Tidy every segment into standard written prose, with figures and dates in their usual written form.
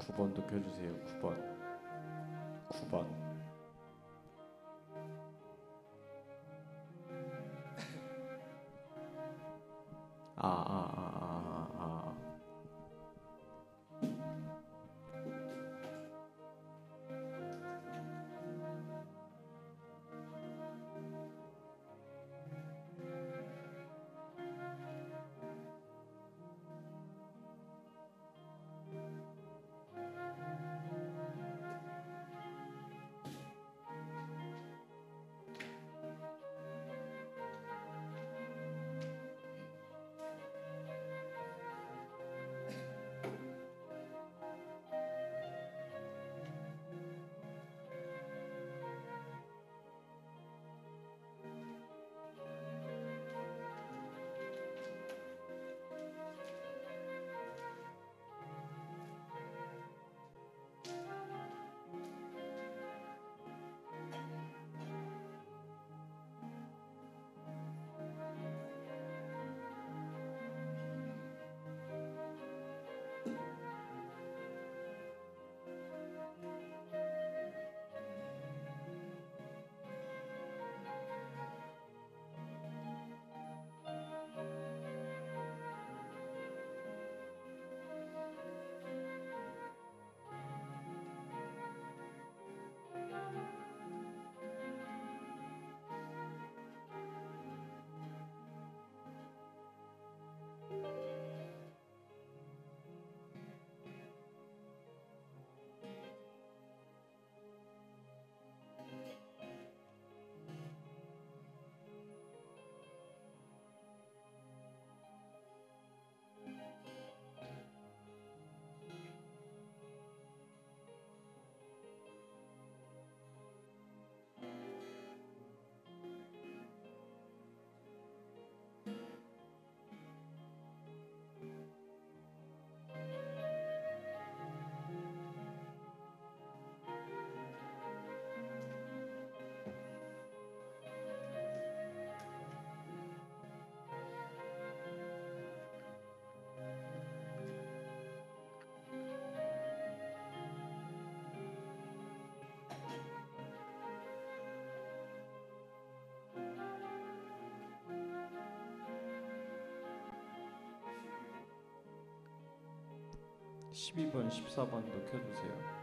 9번도 켜주세요. 9번. 9번. (12번) (14번도) 켜주세요.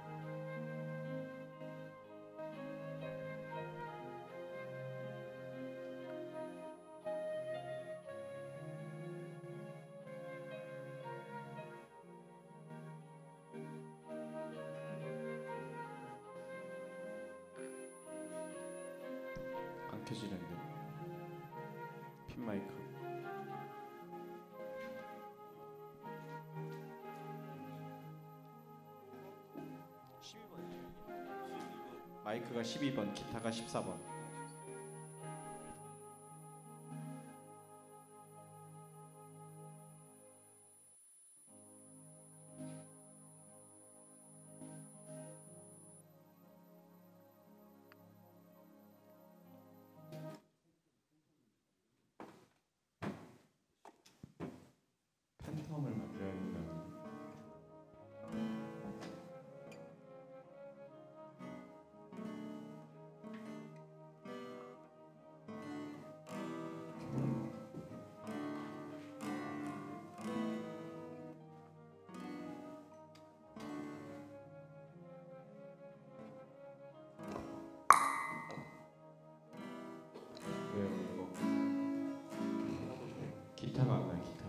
안 켜지는데 핀 마이크. 마이크가 12번, 기타가 14번. 팬텀을 만들어야 된다는. 기타가 안 나요. 기타.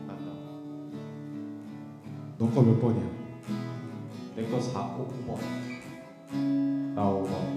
난다. 너 거 몇 번이야? 내 거 5번. 나 5번.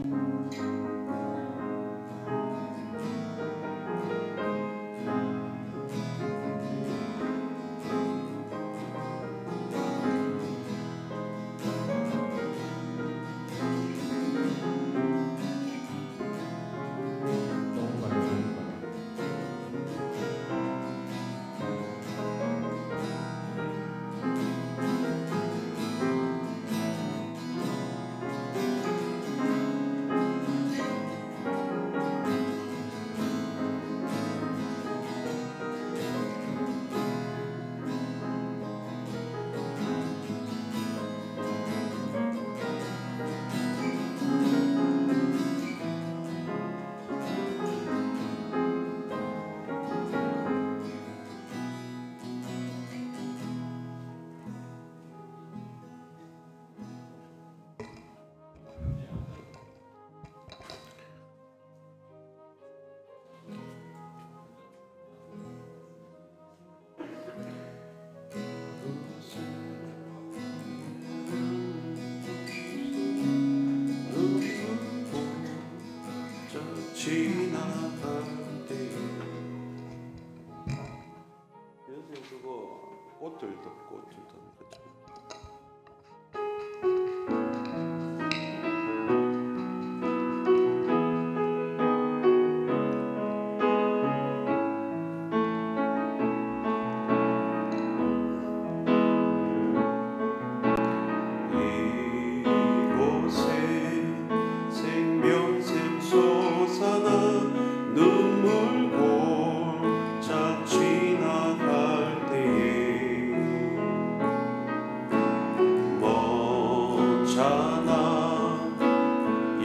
지나갈 때 요새 그거 꽃들도 그렇죠.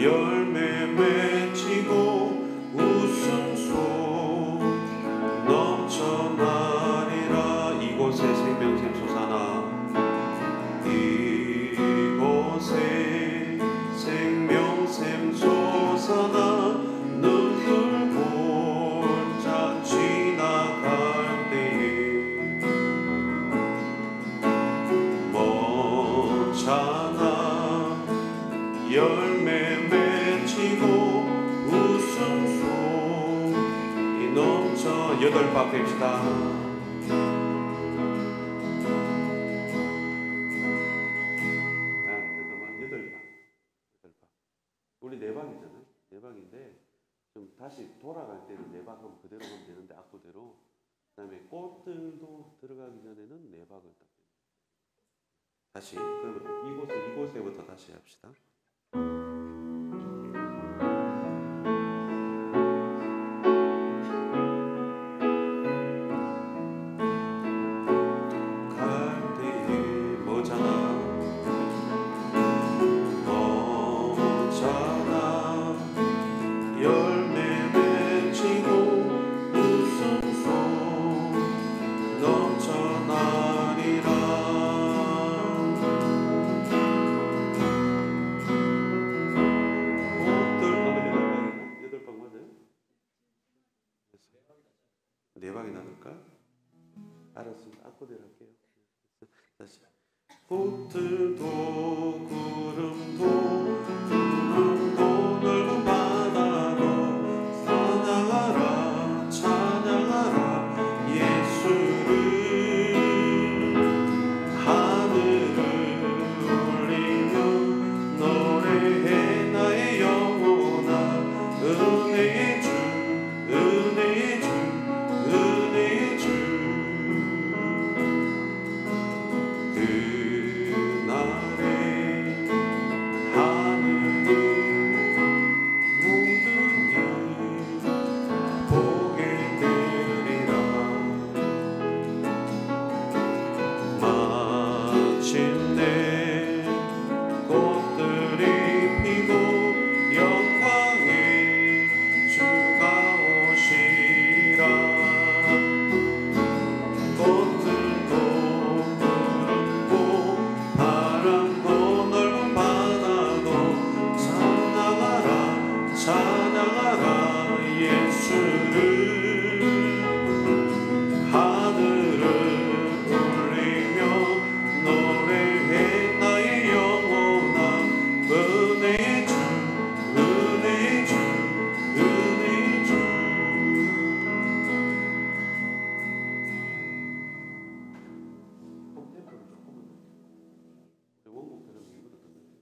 열매 맺히고 웃음소 넘쳐나리라. 이곳에 생명샘 솟아나 이곳에 생명샘 솟아나 눈물 골짜 지나갈 때에 멋잖아 열매 맺히고 웃음소리 넘쳐. 8박 됩시다. 잠깐만 8박. 우리 4박이잖아요. 4박인데 좀 다시 돌아갈 때는 4박 하면 그대로 하면 되는데 악보대로. 그 다음에 꽃들도 들어가기 전에는 4박을 딱 다시. 그럼 이곳에부터 다시 합시다. 알았습니다. 악보대로 할게요. 다시. 꽃들도 구름도 넓은 바다도 찬양하라 찬양하라 예수를. 하늘을 울리며 노래해 나의 영혼아. 은혜의 주 은혜의 주 은혜의 주. 그날에 하늘이 모든 일 보게 되리라. 마침내 꽃들이 피고 영광의 주가 오시라. 꽃들도 푸르고 바람도 넓은 바다도 찬양하라 찬양하라 예수를. 하늘을 울리며 노래해 나의 영혼아. 은혜의 주 은혜의 주 은혜의 주. 템포를 조금만 원곡처럼 일부러 듣는데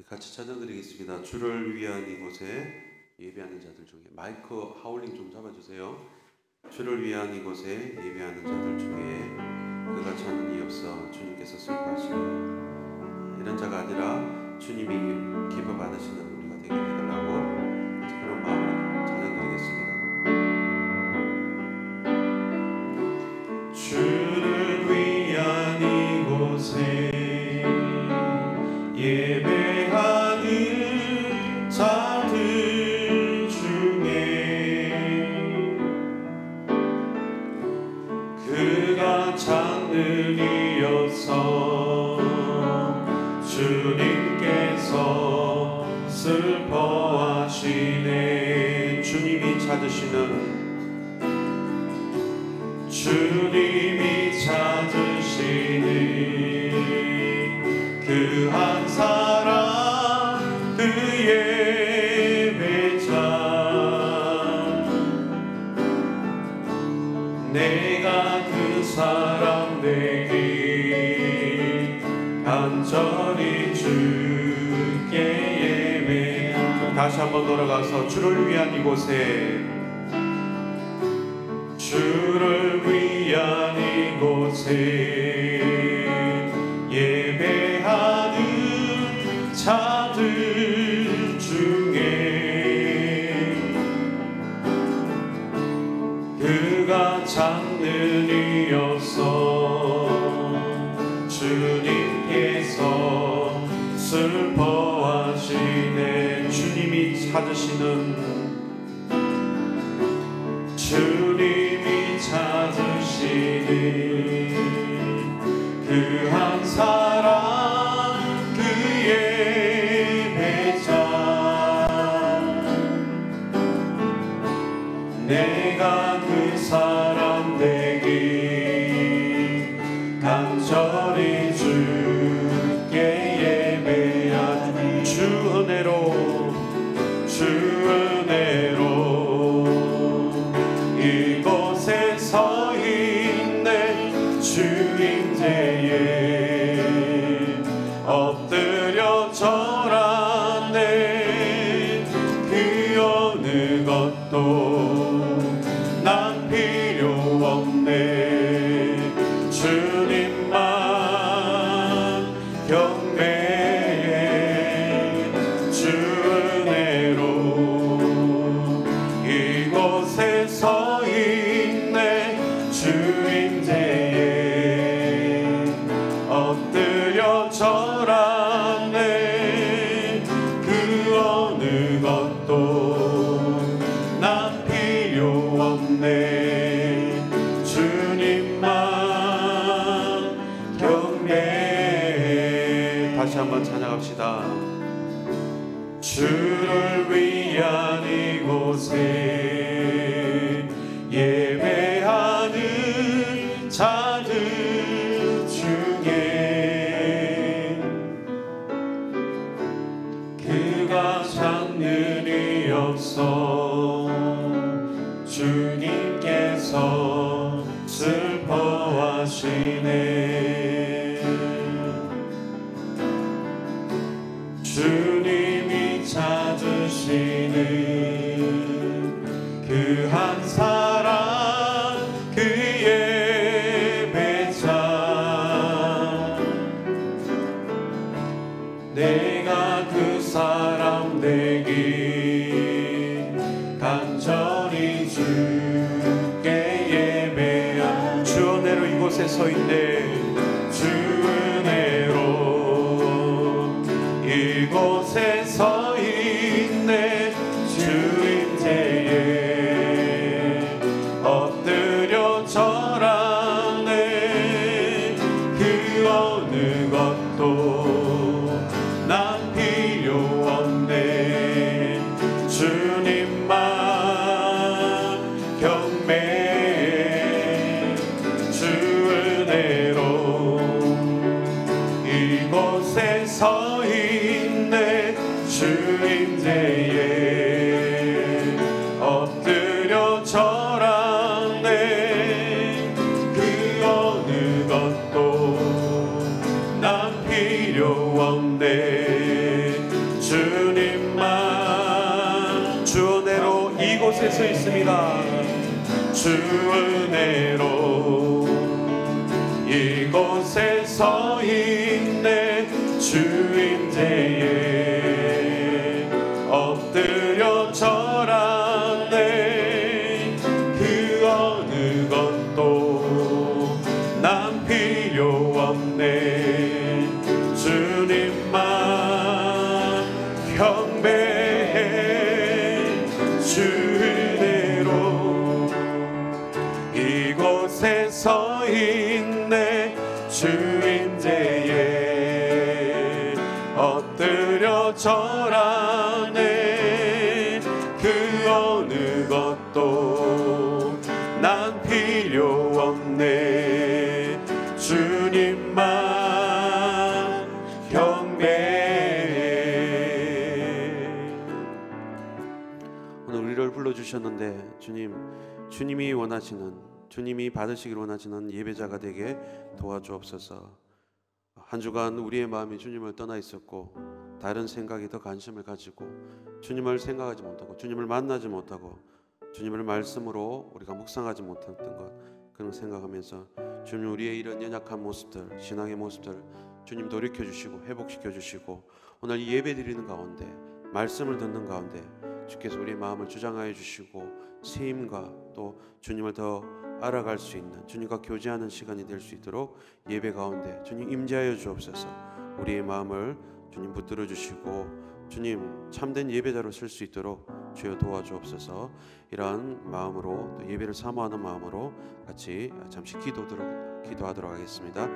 같이 찬양드리겠습니다. 주를 위한 이곳에 예배하는 자들 중에 마이크 하울링 좀 잡아주세요. 주를 위한 이곳에 예배하는 자들 중에 그가 찾는 이 없어 주님께서 슬퍼하시네. 이런 자가 아니라 주님이 기뻐 받으시는 우리가 되게 해달라고 그런 마음으로 찬양드리겠습니다. 주를 위한 이곳에 예배하는 자들 중에 그가 찾는 이여서 주님께서 슬퍼하시네. 주님이 찾으시는 그 한 사람 그의 배자 내가 그 사람 되기 간절히 주께 예배하는. 다시 한번 돌아가서 주를 위한 이곳에 주를 위한 이곳에 예배하는 자들 중에 그가 찾는 이여서 주님께서 슬퍼하시네. 주님이 찾으시는 그 한 사람 그의 배자 내가 그 사람 되기 간절히 주께 예배하니. 주 은혜로 이곳에 서 있네. 주 임재에 엎드려 절하네. 그 어느 것도 난 필요 없네. 주님만 경배해. 주 은혜로 이곳에 서 있네. 주 임재에 엎드려 절하네. 그 어느 것도 난 필요 없네. 주님만 경배해. 다시 한번 찬양합시다. 주를 위한 이곳에 예배하는 자들 중에 그가 찾는 이여서 주님께서 슬퍼하시네. 주님이 찾으시는 그 한 사람 그의 배자 내가 그 사람 되기 간절히 주께 예배한. 주 은혜로 이곳에 서 있네. 주 은혜로 이곳에 서 있네. 주 임재에 엎드려 절하네. 그 어느 것도 난 필요 없네. 주님만 경배해. 주 은혜로 이곳에 서 있네. 주 임재에 엎드려 절하네. 그 어느 것도 난 필요 없네. 주님만. 주 은혜로 이곳에 서 있습니다. 주 은혜로 이곳에 서 있네. 주 임재에 엎드려 절하네. 그 어느 것도 난 필요 없네. 주님만 경배해. 주 은혜로 이곳에 서 있네. 주 임재에 엎드려 절하네. 그 어느 것도 난 필요 없네. 주님만 경배해. 오늘 우리를 불러주셨는데 주님이 원하시는, 주님이 받으시길 원하시는 예배자가 되게 도와주옵소서. 한 주간 우리의 마음이 주님을 떠나 있었고 다른 생각이 더 관심을 가지고 주님을 생각하지 못하고 주님을 만나지 못하고 주님을 말씀으로 우리가 묵상하지 못했던 것, 그런 생각하면서 주님 우리의 이런 연약한 모습들, 신앙의 모습들 주님 돌이켜주시고 회복시켜주시고 오늘 이 예배 드리는 가운데 말씀을 듣는 가운데 주께서 우리의 마음을 주장하여 주시고 세임과 또 주님을 더 알아갈 수 있는, 주님과 교제하는 시간이 될 수 있도록 예배 가운데 주님 임재하여 주옵소서. 우리의 마음을 주님 붙들어 주시고 주님 참된 예배자로 쓸 수 있도록 주여 도와주옵소서. 이러한 마음으로 또 예배를 사모하는 마음으로 같이 잠시 기도하도록 하겠습니다.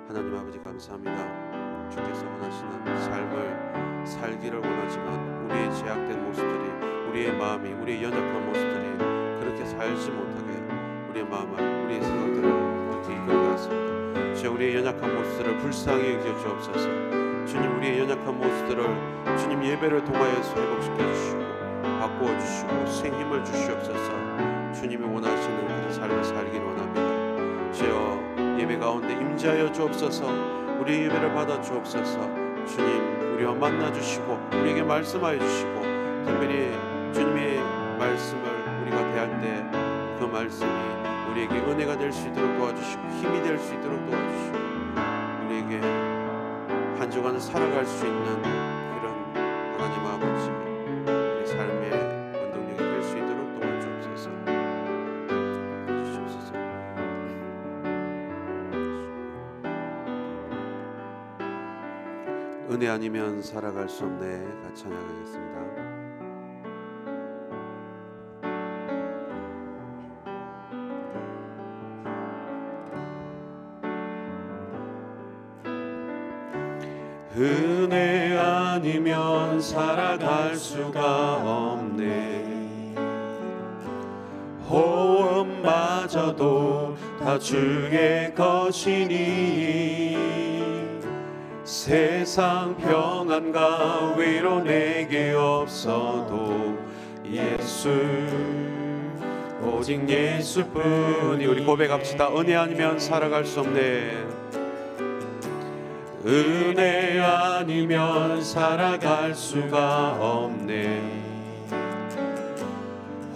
하나님 아버지 감사합니다. 주께서 원하시는 삶을 살기를 원하지만 우리의 제약된 모습들이, 우리의 마음이, 우리의 연약한 모습들이 그렇게 살지 못하게 우리의 마음을, 우리의 생각들을 그렇게 이끌어갔습니다. 주여 우리의 연약한 모습들을 불쌍히 여겨 주옵소서. 주님 우리의 연약한 모습들을 주님 예배를 통하여서 회복시켜 주시고 바꾸어 주시고 새 힘을 주시옵소서. 주님이 원하시는 그런 삶을 살기를 원합니다. 주여 예배 가운데 임재하여 주옵소서. 우리 예배를 받아 주옵소서. 주님 우리와 만나 주시고 우리에게 말씀하여 주시고 특별히 주님의 말씀을 우리가 대할 때 그 말씀이 우리에게 은혜가 될 수 있도록 도와주시고 힘이 될 수 있도록 도와주시고 우리에게 한 주간 살아갈 수 있는 그런 하나님 아버지 우리 삶의 원동력이 될 수 있도록 도와주옵소서. 주시옵소서. 은혜 아니면 살아갈 수 없네. 같이 찬양하겠습니다. 은혜 아니면 살아갈 수가 없네. 호흡마저도 다 주의 것이니 세상 평안과 위로 내게 없어도 예수, 오직 예수뿐이. 우리 고백합시다. 은혜 아니면 살아갈 수 없네. 은혜 아니면 살아갈 수가 없네.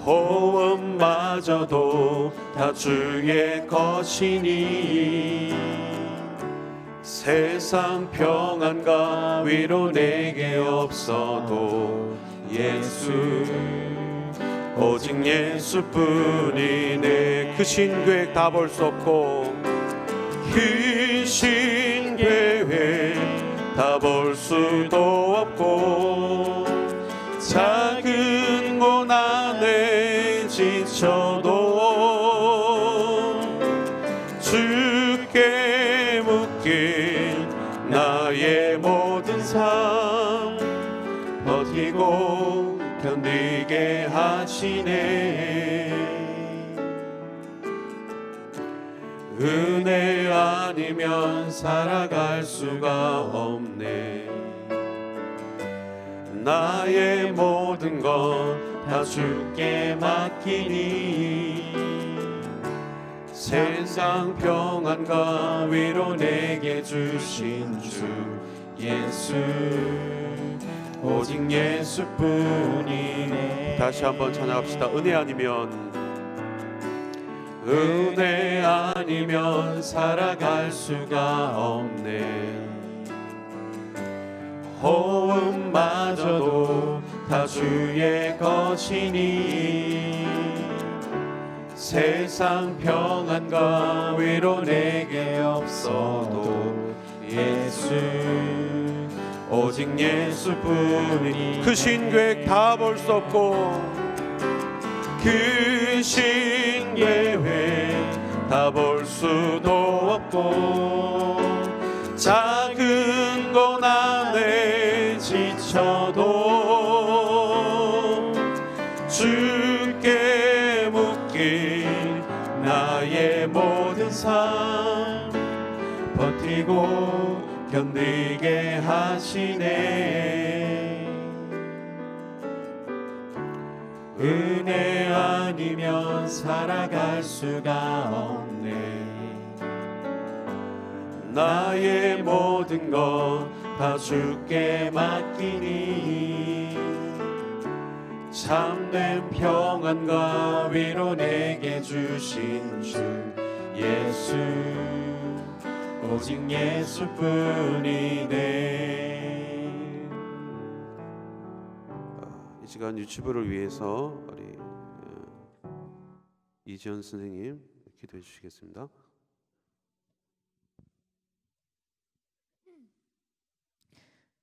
호흡마저도 다 주의 것이니 세상 평안과 위로 내게 없어도 예수, 오직 예수뿐이네. 크신 계획 다 볼 수 없고 크신 계획 다 볼 수도 없고 작은 고난에 지쳐도 주께 묶인 나의 모든 삶 버티고 견디게 하시네. 은혜 아니면 살아갈 수가 없네. 나의 모든 것 다 주께 맡기니 세상 평안과 위로 내게 주신 주 예수, 오직 예수뿐이네. 다시 한번 찬양합시다. 은혜 아니면 은혜 아니면 살아갈 수가 없네. 호흡마저도 다 주의 것이니 세상 평안과 위로 내게 없어도 예수, 오직 예수뿐이니. 그 신계획 다 볼 수 없고, 그 신계획 다 볼 수도 없고, 작은 고난에 지쳐도 주께 묶인 나의 모든 삶 버티고 견디게 하시네. 은혜 아니면 살아갈 수가 없네. 나의 모든 것 다 주께 맡기니 참된 평안과 위로 내게 주신 주 예수, 오직 예수뿐이네. 이 시간 유치부를 위해서 우리 이지연 선생님 기도해 주시겠습니다.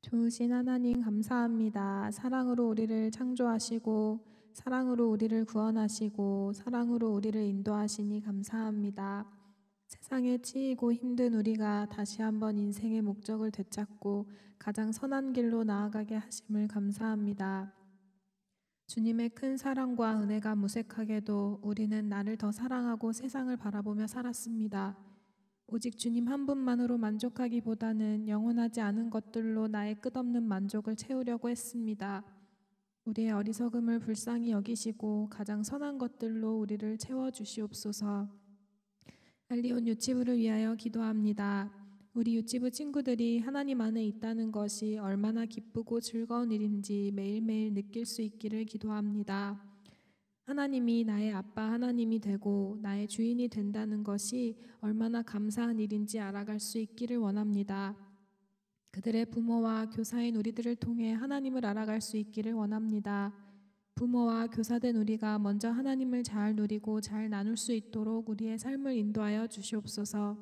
좋으신 하나님 감사합니다. 사랑으로 우리를 창조하시고 사랑으로 우리를 구원하시고 사랑으로 우리를 인도하시니 감사합니다. 세상에 치이고 힘든 우리가 다시 한번 인생의 목적을 되찾고 가장 선한 길로 나아가게 하심을 감사합니다. 주님의 큰 사랑과 은혜가 무색하게도 우리는 나를 더 사랑하고 세상을 바라보며 살았습니다. 오직 주님 한 분만으로 만족하기보다는 영원하지 않은 것들로 나의 끝없는 만족을 채우려고 했습니다. 우리의 어리석음을 불쌍히 여기시고 가장 선한 것들로 우리를 채워주시옵소서. 알리온 유치부를 위하여 기도합니다. 우리 유치부 친구들이 하나님 안에 있다는 것이 얼마나 기쁘고 즐거운 일인지 매일매일 느낄 수 있기를 기도합니다. 하나님이 나의 아빠 하나님이 되고 나의 주인이 된다는 것이 얼마나 감사한 일인지 알아갈 수 있기를 원합니다. 그들의 부모와 교사인 우리들을 통해 하나님을 알아갈 수 있기를 원합니다. 부모와 교사된 우리가 먼저 하나님을 잘 누리고 잘 나눌 수 있도록 우리의 삶을 인도하여 주시옵소서.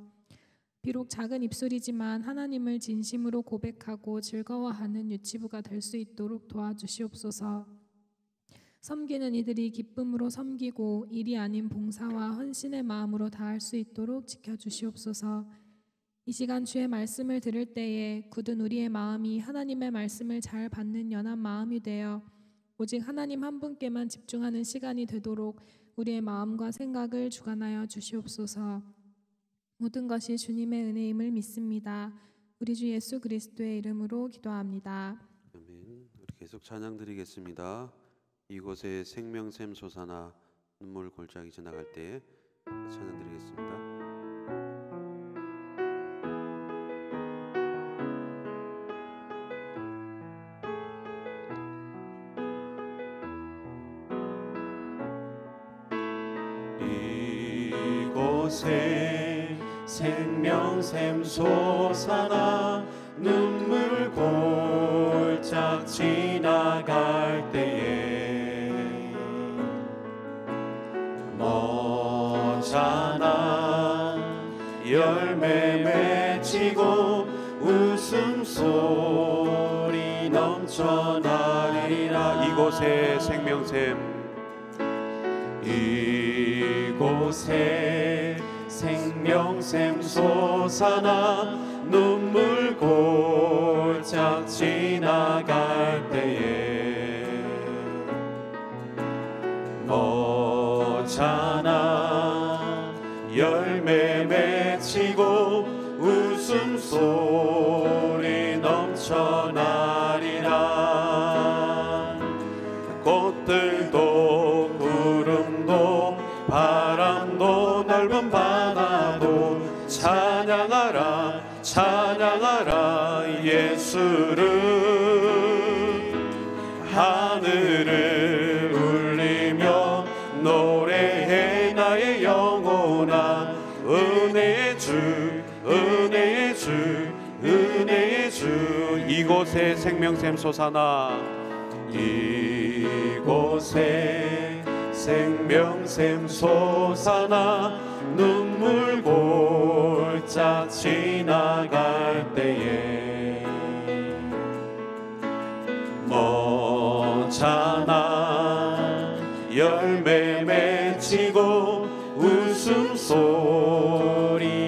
비록 작은 입술이지만 하나님을 진심으로 고백하고 즐거워하는 유치부가 될 수 있도록 도와주시옵소서. 섬기는 이들이 기쁨으로 섬기고 일이 아닌 봉사와 헌신의 마음으로 다할 수 있도록 지켜주시옵소서. 이 시간 주의 말씀을 들을 때에 굳은 우리의 마음이 하나님의 말씀을 잘 받는 연한 마음이 되어 오직 하나님 한 분께만 집중하는 시간이 되도록 우리의 마음과 생각을 주관하여 주시옵소서. 모든 것이 주님의 은혜임을 믿습니다. 우리 주 예수 그리스도의 이름으로 기도합니다. 아멘. 우리 계속 찬양 드리겠습니다. 이곳에 생명샘 솟아나 눈물 골짜기 지나갈 때 찬양 드리겠습니다. 이곳에 생명샘 솟아나 눈물 골짝 지나갈 때에 머잖아 열매 맺히고 웃음소리 넘쳐나리라. 이곳에 생명샘, 이곳에 생명샘 솟아나 눈물 골짝 지나갈 때에 머잖아 열매 맺히고 웃음소리 넘쳐나리라. 꽃들도 구름도 바람도 넓은 바다도 찬양하라 찬양하라 예수를. 하늘을 울리며 노래 노래해 나의 영혼아. 은혜의 주, 은혜의 주, 은혜의 주. 이곳에 생명샘 솟아나, 이곳에 생명샘 솟아나. 눈물 골짜 지나갈 때에 멋잖아 열매 맺히고 웃음소리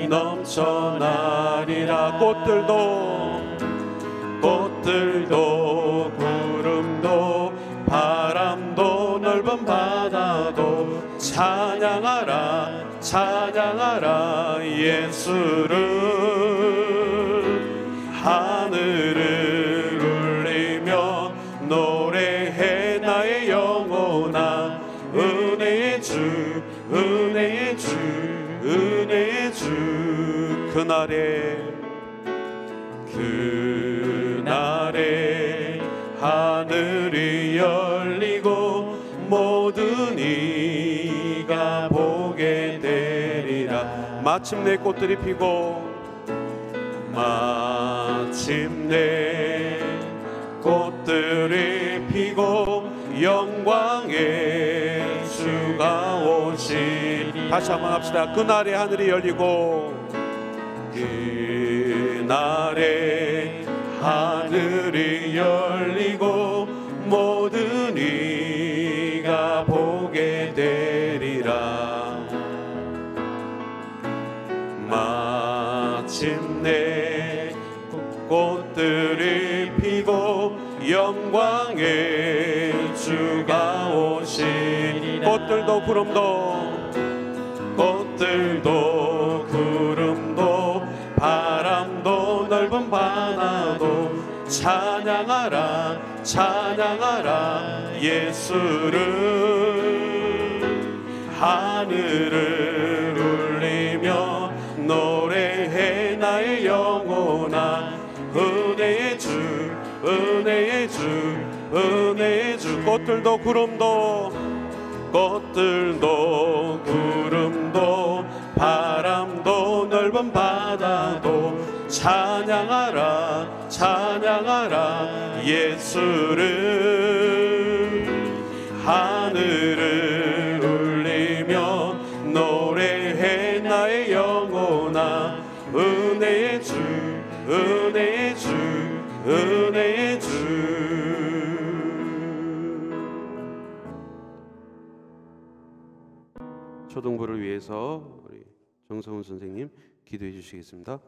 넘쳐나리라. 꽃들도 구름도 바람도 넓은 바다도 찬양하라 찬양하라 예수를. 하늘을 울리며 노래해 나의 영혼아. 은혜의 주, 은혜의 주, 은혜의 주. 그날에 하늘이 열리고 모든 이가 보게 되리라. 마침내 꽃들이 피고, 마침내 꽃들이 피고 영광의 주가 오시리. 다시 한번 합시다. 그날에 하늘이 열리고, 그날에 하늘이 열리고 모든 이가 보게 되리라. 마침내 꽃들이 피고 영광의 주가 오시리. 꽃들도 구름도 바람도 넓은 바다도 찬양하라 찬양하라 예수를. 하늘을 울리며 노래해 나의 영혼아. 은혜의 주, 은혜의 주, 은혜의 주. 꽃들도 구름도 바람도 넓은 바다도 찬양하라 찬양하라 예수를. 하늘을 울리며 노래해 나의 영혼아. 은혜의 주, 은혜의 주, 은혜의 주. 초등부를 위해서 우리 정성훈 선생님 기도해 주시겠습니다.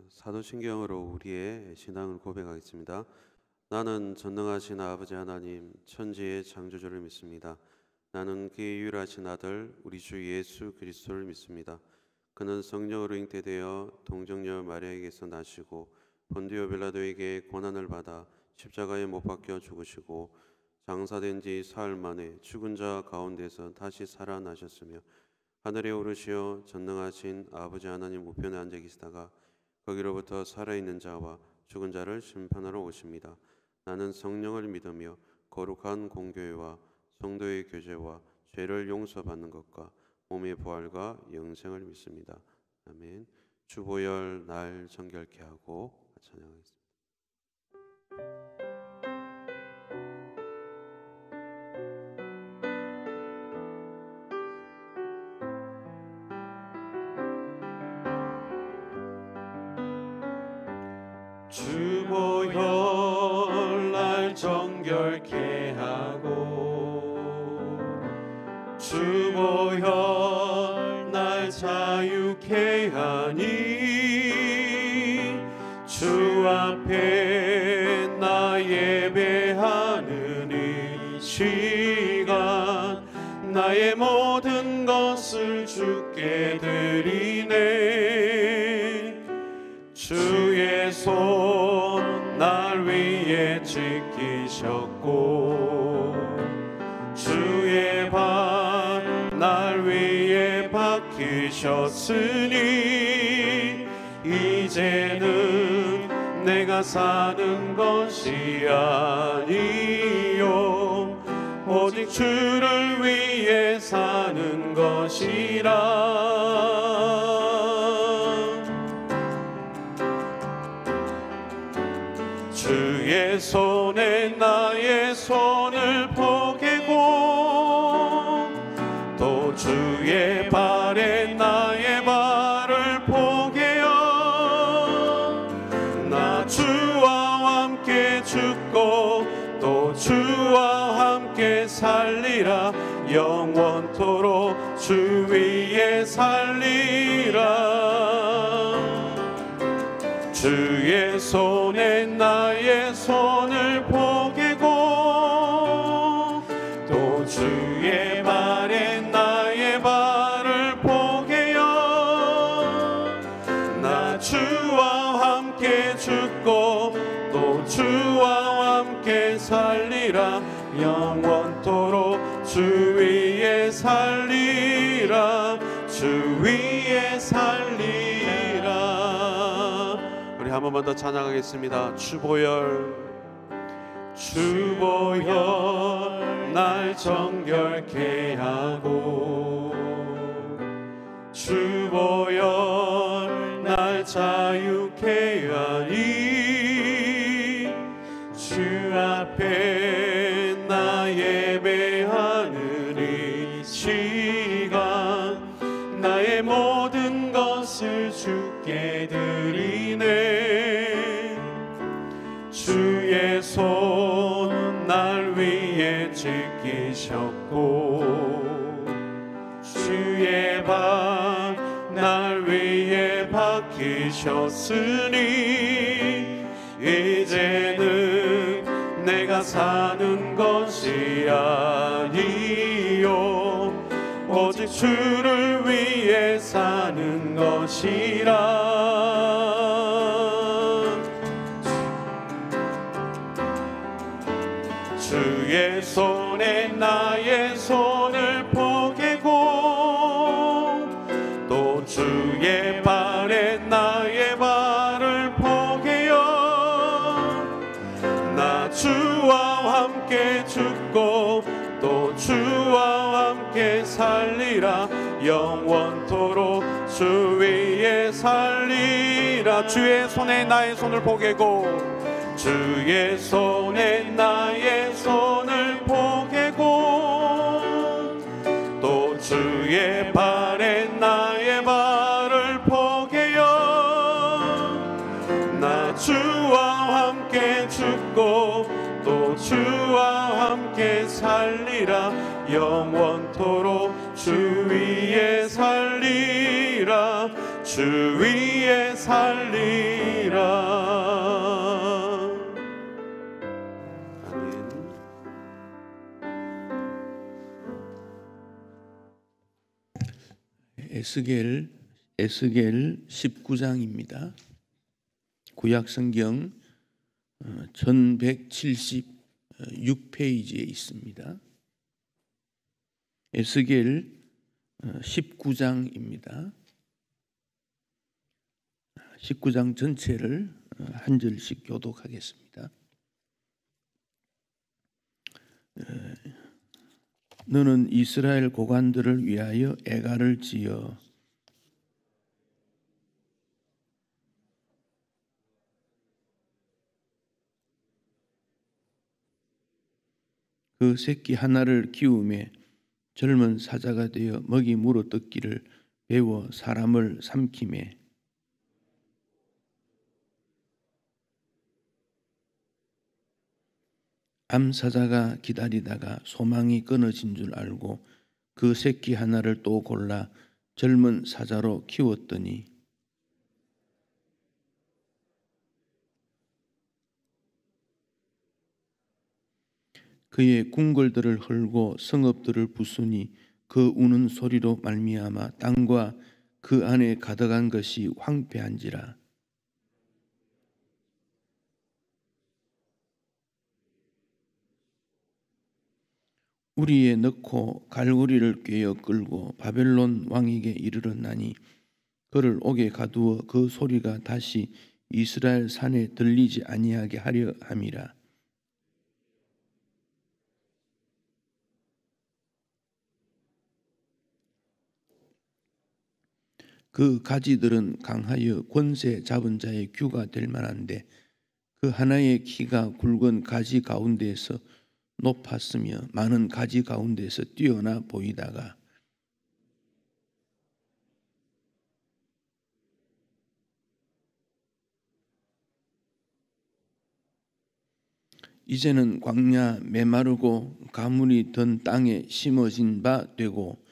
사도신경으로 우리의 신앙을 고백하겠습니다. 나는 전능하신 아버지 하나님 천지의 창조주를 믿습니다. 나는 그의 유일하신 아들 우리 주 예수 그리스도를 믿습니다. 그는 성령으로 잉태되어 동정녀 마리아에게서 나시고 본디오 빌라도에게 고난을 받아 십자가에 못 박혀 죽으시고 장사된 지 사흘 만에 죽은 자 가운데서 다시 살아나셨으며 하늘에 오르시어 전능하신 아버지 하나님 우편에 앉아 계시다가 거기로부터 살아있는 자와 죽은 자를 심판하러 오십니다. 나는 성령을 믿으며 거룩한 공교회와 성도의 교제와 죄를 용서받는 것과 몸의 부활과 영생을 믿습니다. 아멘. 주보혈 날 정결케 하고 찬양하겠습니다. 주보혈 날 정결케 하고 주보혈 날 자유케 하니 주 앞에 나 예배하는 이 시간 나의 모든 것을 주께 드리네. 주의 손 날 위에 지키셨고 주의 발 날 위에 박히셨으니 이제는 내가 사는 것이 아니요 오직 주를 위해 사는 것이라. 주의 손에 나의 손을 포개고 또 주의 발에 나의 발을 포개어 나 주와 함께 죽고 또 주와 함께 살리라. 영원토록 주 위에 살리라. 주의 손에 나의 손을 포개고 또 주의 발에 나의 발을 포개어 나 주와 함께 죽고 또 주와 함께 살리라. 영원토록 주 위에 살리라. 주 위에 살리라. 우리 한 번만 더 찬양하겠습니다. 주보혈 주보혈 날 정결케 하고 주보혈 날 자유케 하니 주 앞에 나 예배하는 이 시간 나의 모든 것을 주께 드리네. 주의 손 날 위에 지키셨고 주의 발 날 위에 박히셨으니 이제는 내가 사는 것이 아니요 오직 주를 위해 사는 것이라. 주의 손에 나의 손을 포개고 또 주의 발에 나의 발을 포개어 나 주와 함께 죽고 또 주와 함께 살리라. 영원토록 주 위에 살리라. 주의 손에 나의 손을 포개고 주의 손에 나의 손을 포개고 또 주의 발에 나의 발을 포개어 나 주와 함께 죽고 또 주와 함께 살리라. 영원토록 주 위에 살리라. 주 위에 살리라. 에스겔 19장입니다. 구약성경 1176페이지에 있습니다. 에스겔 19장입니다. 19장 전체를 한 절씩 교독하겠습니다. 너는 이스라엘 고관들을 위하여 애가를 지어 그 새끼 하나를 키우매 젊은 사자가 되어 먹이 물어뜯기를 배워 사람을 삼키매 암사자가 기다리다가 소망이 끊어진 줄 알고 그 새끼 하나를 또 골라 젊은 사자로 키웠더니 그의 궁궐들을 헐고 성읍들을 부수니 그 우는 소리로 말미암아 땅과 그 안에 가득한 것이 황폐한지라. 우리에 넣고 갈고리를 꿰어 끌고 바벨론 왕에게 이르렀나니 그를 옥에 가두어 그 소리가 다시 이스라엘 산에 들리지 아니하게 하려 함이라. 그 가지들은 강하여 권세 잡은 자의 규가 될 만한데 그 하나의 키가 굵은 가지 가운데에서 높았으며 많은 가지 가운데서 뛰어나 보이다가 이제는 광야 메마르고 가물이 든 땅에 심어진 바 되고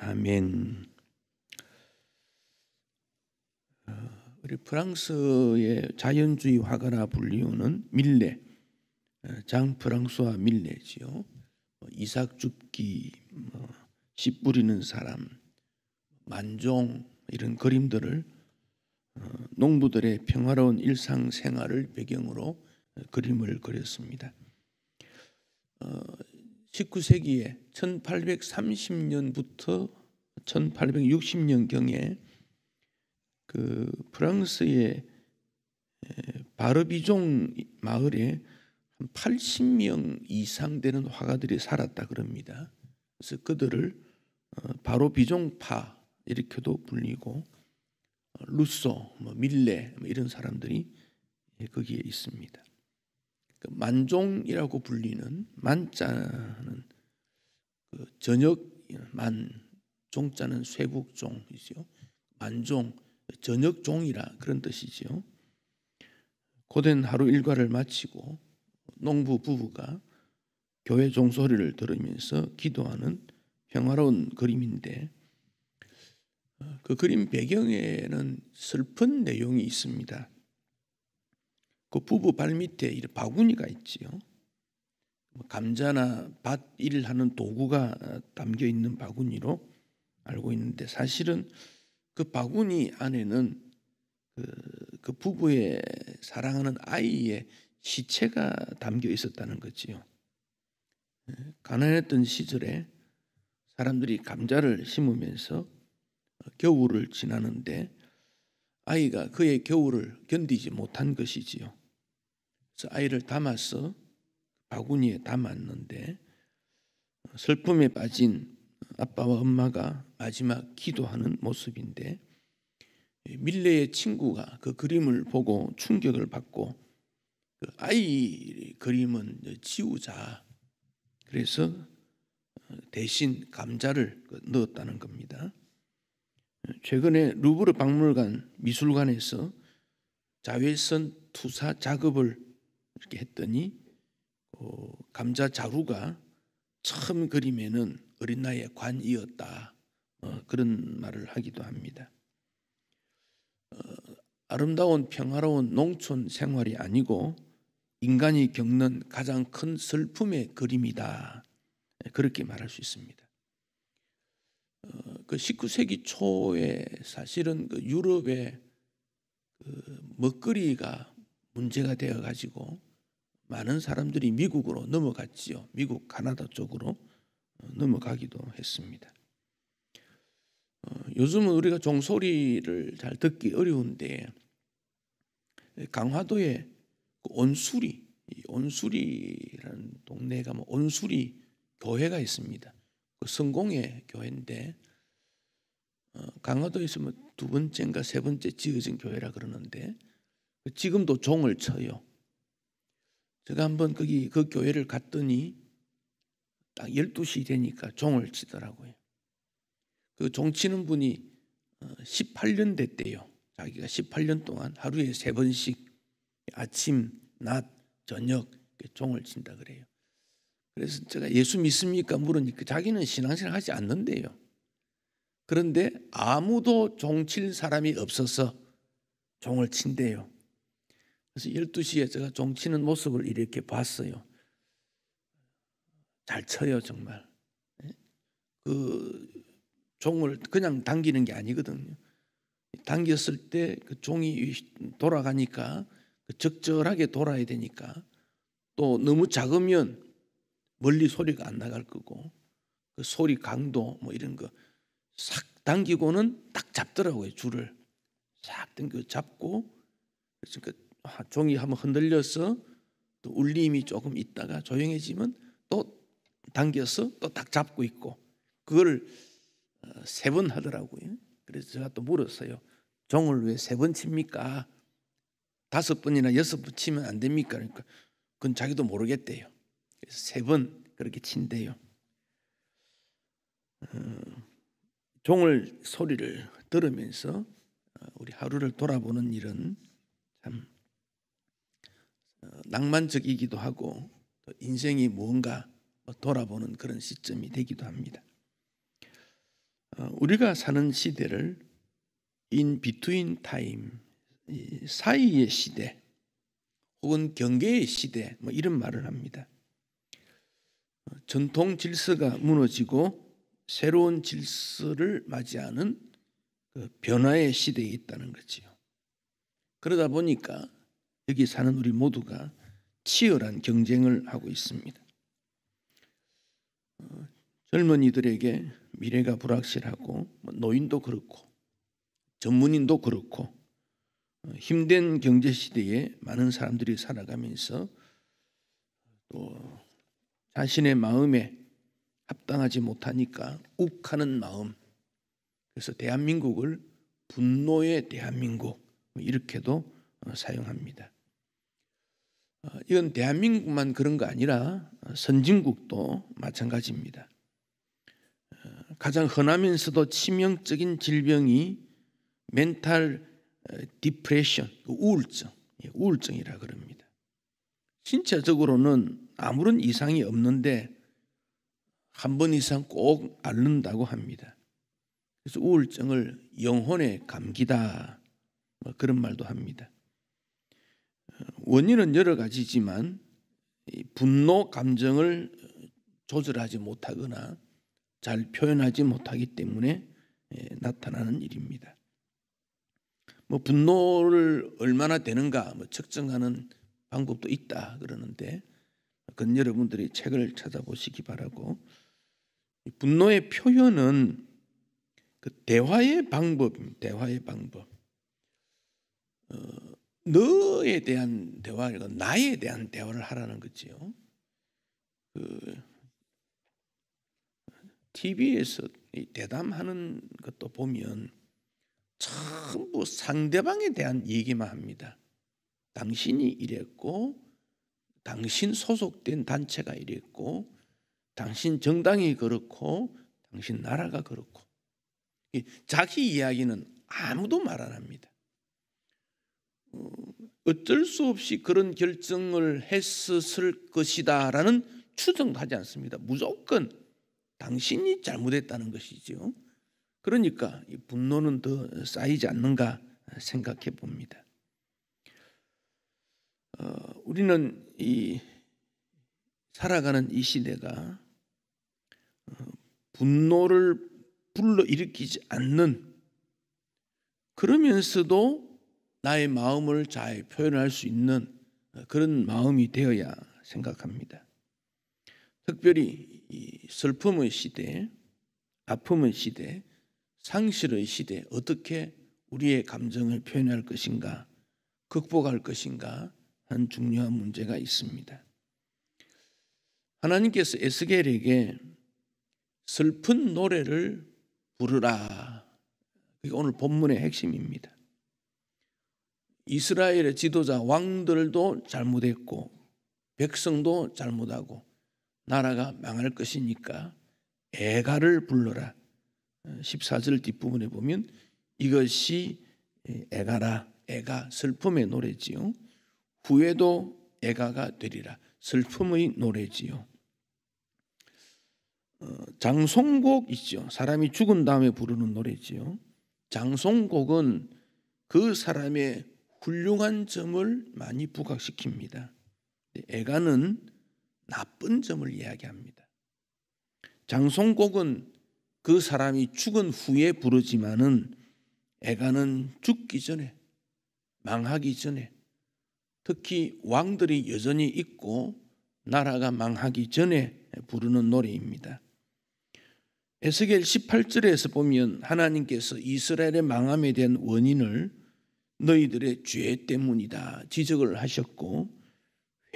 아멘. 우리 프랑스의 자연주의 화가라 불리우는 밀레, 장 프랑스와 밀레지요. 이삭 줍기, 씨 뿌리는 사람, 만종 이런 그림들을 농부들의 평화로운 일상생활을 배경으로 그림을 그렸습니다. 19세기에 1830년부터 1860년경에 그 프랑스의 바르비종 마을에 한 80명 이상 되는 화가들이 살았다 그럽니다. 그래서 그들을 바로비종파 이렇게도 불리고 루소, 밀레 이런 사람들이 거기에 있습니다. 만종이라고 불리는 만자는 그 저녁 만 종자는 쇠국종이죠. 만종 저녁종이라 그런 뜻이죠. 고된 하루 일과를 마치고 농부 부부가 교회 종소리를 들으면서 기도하는 평화로운 그림인데 그 그림 배경에는 슬픈 내용이 있습니다. 그 부부 발밑에 바구니가 있지요. 감자나 밭 일하는 도구가 담겨 있는 바구니로 알고 있는데 사실은 그 바구니 안에는 그 부부의 사랑하는 아이의 시체가 담겨 있었다는 거지요. 가난했던 시절에 사람들이 감자를 심으면서 겨울을 지나는데 아이가 그의 겨울을 견디지 못한 것이지요. 그래서 아이를 담아서 바구니에 담았는데 슬픔에 빠진 아빠와 엄마가 마지막 기도하는 모습인데 밀레의 친구가 그 그림을 보고 충격을 받고 그 아이 그림은 지우자. 그래서 대신 감자를 넣었다는 겁니다. 최근에 루브르 박물관 미술관에서 자외선 투사 작업을 이렇게 했더니 감자 자루가 처음 그림에는 어린 나이에 관이었다. 그런 말을 하기도 합니다. 아름다운 평화로운 농촌 생활이 아니고 인간이 겪는 가장 큰 슬픔의 그림이다. 그렇게 말할 수 있습니다. 그 19세기 초에 사실은 그 유럽의 그 먹거리가 문제가 되어 가지고 많은 사람들이 미국으로 넘어갔지요. 미국, 카나다 쪽으로 넘어가기도 했습니다. 요즘은 우리가 종소리를 잘 듣기 어려운데 강화도에 온수리라는 동네가 온수리 교회가 있습니다. 그 성공회 교회인데 강화도에서 두 번째인가 세 번째 지어진 교회라 그러는데 지금도 종을 쳐요. 제가 한번 거기 그 교회를 갔더니 딱 12시 되니까 종을 치더라고요. 그 종 치는 분이 18년 됐대요. 자기가 18년 동안 하루에 3번씩 아침, 낮, 저녁 종을 친다 그래요. 그래서 제가 예수 믿습니까? 물으니까 자기는 신앙생활 하지 않는데요. 그런데 아무도 종 칠 사람이 없어서 종을 친대요. 그래서 12시에 제가 종 치는 모습을 이렇게 봤어요. 잘 쳐요, 정말. 그 종을 그냥 당기는 게 아니거든요. 당겼을 때 그 종이 돌아가니까 적절하게 돌아야 되니까 또 너무 작으면 멀리 소리가 안 나갈 거고 그 소리 강도 이런 거 싹 당기고는 딱 잡더라고요. 줄을 싹 당겨 잡고 그래서 그 종이 한번 흔들려서 또 울림이 조금 있다가 조용해지면 또 당겨서 또 딱 잡고 있고 그걸 3번 하더라고요. 그래서 제가 또 물었어요. 종을 왜 3번 칩니까? 5번이나 6번 치면 안 됩니까? 그러니까 그건 자기도 모르겠대요. 그래서 3번 그렇게 친대요. 종을 소리를 들으면서 우리 하루를 돌아보는 일은 참 낭만적이기도 하고 인생이 무언가 돌아보는 그런 시점이 되기도 합니다. 우리가 사는 시대를 in between time, 사이의 시대 혹은 경계의 시대 이런 말을 합니다. 전통 질서가 무너지고 새로운 질서를 맞이하는 그 변화의 시대에 있다는 거지요. 그러다 보니까 여기 사는 우리 모두가 치열한 경쟁을 하고 있습니다. 젊은이들에게 미래가 불확실하고 노인도 그렇고 전문인도 그렇고 힘든 경제 시대에 많은 사람들이 살아가면서 또 자신의 마음에 합당하지 못하니까 욱하는 마음, 그래서 대한민국을 분노의 대한민국 이렇게도 사용합니다. 이건 대한민국만 그런 거 아니라 선진국도 마찬가지입니다. 가장 흔하면서도 치명적인 질병이 멘탈 디프레션, 우울증이라 그럽니다. 신체적으로는 아무런 이상이 없는데 한 번 이상 꼭 앓는다고 합니다. 그래서 우울증을 영혼의 감기다 그런 말도 합니다. 원인은 여러 가지지만 분노 감정을 조절하지 못하거나 잘 표현하지 못하기 때문에 나타나는 일입니다. 분노를 얼마나 되는가 측정하는 방법도 있다 그러는데 그건 여러분들이 책을 찾아보시기 바라고, 분노의 표현은 그 대화의 방법입니다. 대화의 방법. 너에 대한 대화, 나에 대한 대화를 하라는 거지요. TV에서 대담하는 것도 보면 전부 상대방에 대한 얘기만 합니다. 당신이 이랬고, 당신 소속된 단체가 이랬고, 당신 정당이 그렇고, 당신 나라가 그렇고, 자기 이야기는 아무도 말 안 합니다. 어쩔 수 없이 그런 결정을 했었을 것이다라는 추정도 하지 않습니다. 무조건 당신이 잘못했다는 것이죠. 그러니까 이 분노는 더 쌓이지 않는가 생각해 봅니다. 우리는 이 살아가는 이 시대가 분노를 불러일으키지 않는, 그러면서도 나의 마음을 잘 표현할 수 있는 그런 마음이 되어야 생각합니다. 특별히 이 슬픔의 시대, 아픔의 시대, 상실의 시대, 어떻게 우리의 감정을 표현할 것인가, 극복할 것인가 하는 중요한 문제가 있습니다. 하나님께서 에스겔에게 슬픈 노래를 부르라, 그게 오늘 본문의 핵심입니다. 이스라엘의 지도자 왕들도 잘못했고 백성도 잘못하고 나라가 망할 것이니까 애가를 불러라. 14절 뒷부분에 보면 이것이 애가라, 애가 슬픔의 노래지요. 후에도 애가가 되리라, 슬픔의 노래지요. 장송곡 있죠. 사람이 죽은 다음에 부르는 노래지요. 장송곡은 그 사람의 훌륭한 점을 많이 부각시킵니다. 애가는 나쁜 점을 이야기합니다. 장송곡은 그 사람이 죽은 후에 부르지만은 애가는 죽기 전에, 망하기 전에, 특히 왕들이 여전히 있고 나라가 망하기 전에 부르는 노래입니다. 에스겔 18절에서 보면 하나님께서 이스라엘의 망함에 대한 원인을 너희들의 죄 때문이다 지적을 하셨고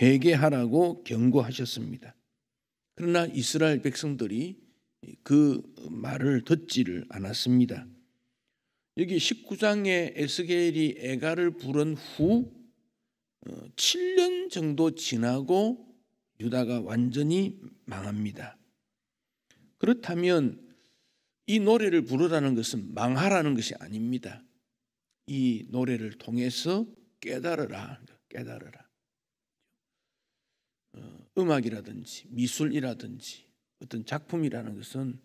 회개하라고 경고하셨습니다. 그러나 이스라엘 백성들이 그 말을 듣지를 않았습니다. 여기 19장에 에스겔이 애가를 부른 후 7년 정도 지나고 유다가 완전히 망합니다. 그렇다면 이 노래를 부르라는 것은 망하라는 것이 아닙니다. 이 노래를 통해서 깨달으라. 음악이라든지 미술이라든지 어떤 작품이라는 것은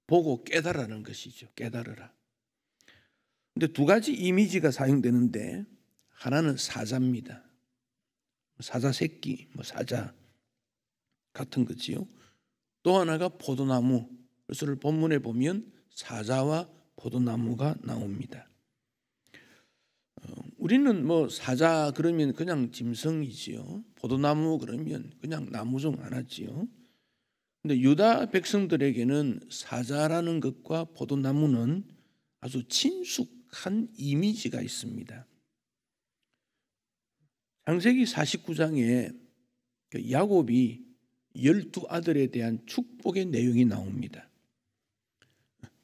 보고 깨달으라는 것이죠. 깨달으라. 근데 두 가지 이미지가 사용되는데 하나는 사자입니다. 사자 새끼, 사자 같은 거지요. 또 하나가 포도나무. 그래서 본문에 보면 사자와 포도나무가 나옵니다. 우리는 사자 그러면 그냥 짐승이지요. 포도나무 그러면 그냥 나무 중 하나지요. 근데 유다 백성들에게는 사자라는 것과 포도나무는 아주 친숙한 이미지가 있습니다. 창세기 49장에 야곱이 12아들에 대한 축복의 내용이 나옵니다.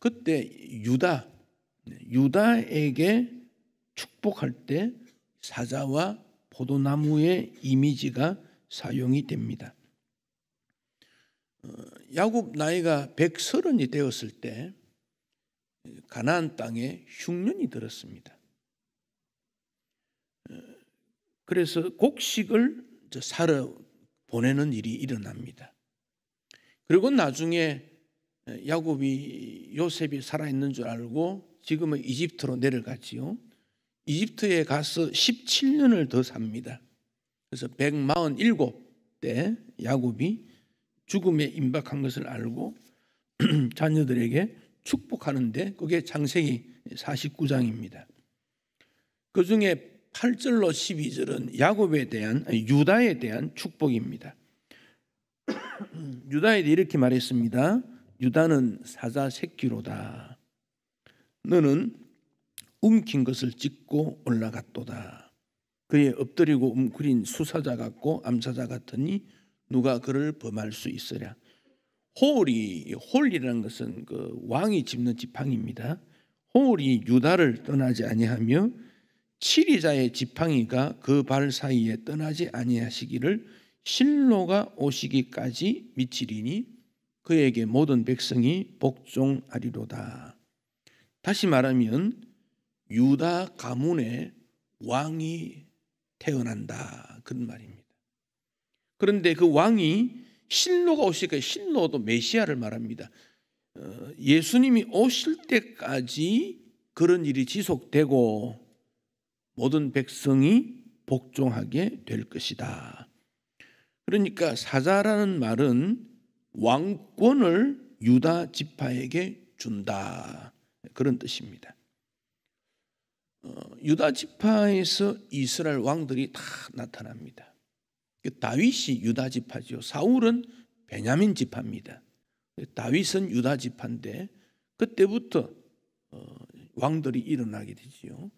그때 유다에게 축복할 때 사자와 포도나무의 이미지가 사용이 됩니다. 야곱 나이가 130이 되었을 때 가나안 땅에 흉년이 들었습니다. 그래서 곡식을 사러 보내는 일이 일어납니다. 그리고 나중에 야곱이 요셉이 살아있는 줄 알고 지금은 이집트로 내려가지요. 이집트에 가서 17년을 더 삽니다. 그래서 147때 야곱이 죽음에 임박한 것을 알고 자녀들에게 축복하는데 그게 창세기 49장입니다. 그 중에 8절로 12절은 야곱에 대한 유다에 대한 축복입니다. 유다에 대해 이렇게 말했습니다. 유다는 사자 새끼로다. 너는 움킨 것을 찢고 올라갔도다. 그의 엎드리고 웅크린 수사자 같고 암사자 같으니 누가 그를 범할 수 있으랴. 홀이라는 것은 그 왕이 짚는 지팡이입니다. 홀이 유다를 떠나지 아니하며 치리자의 지팡이가 그 발 사이에 떠나지 아니하시기를 실로가 오시기까지 미치리니 그에게 모든 백성이 복종하리로다. 다시 말하면 유다 가문의 왕이 태어난다, 그런 말입니다. 그런데 그 왕이 실로가 오시니까 실로도 메시아를 말합니다. 예수님이 오실 때까지 그런 일이 지속되고 모든 백성이 복종하게 될 것이다. 그러니까 사자라는 말은 왕권을 유다 지파에게 준다, 그런 뜻입니다. 유다 지파에서 이스라엘 왕들이 다 나타납니다. 다윗이 유다 지파죠. 사울은 베냐민 지파입니다. 다윗은 유다 지파인데 그때부터 왕들이 일어나게 되지요.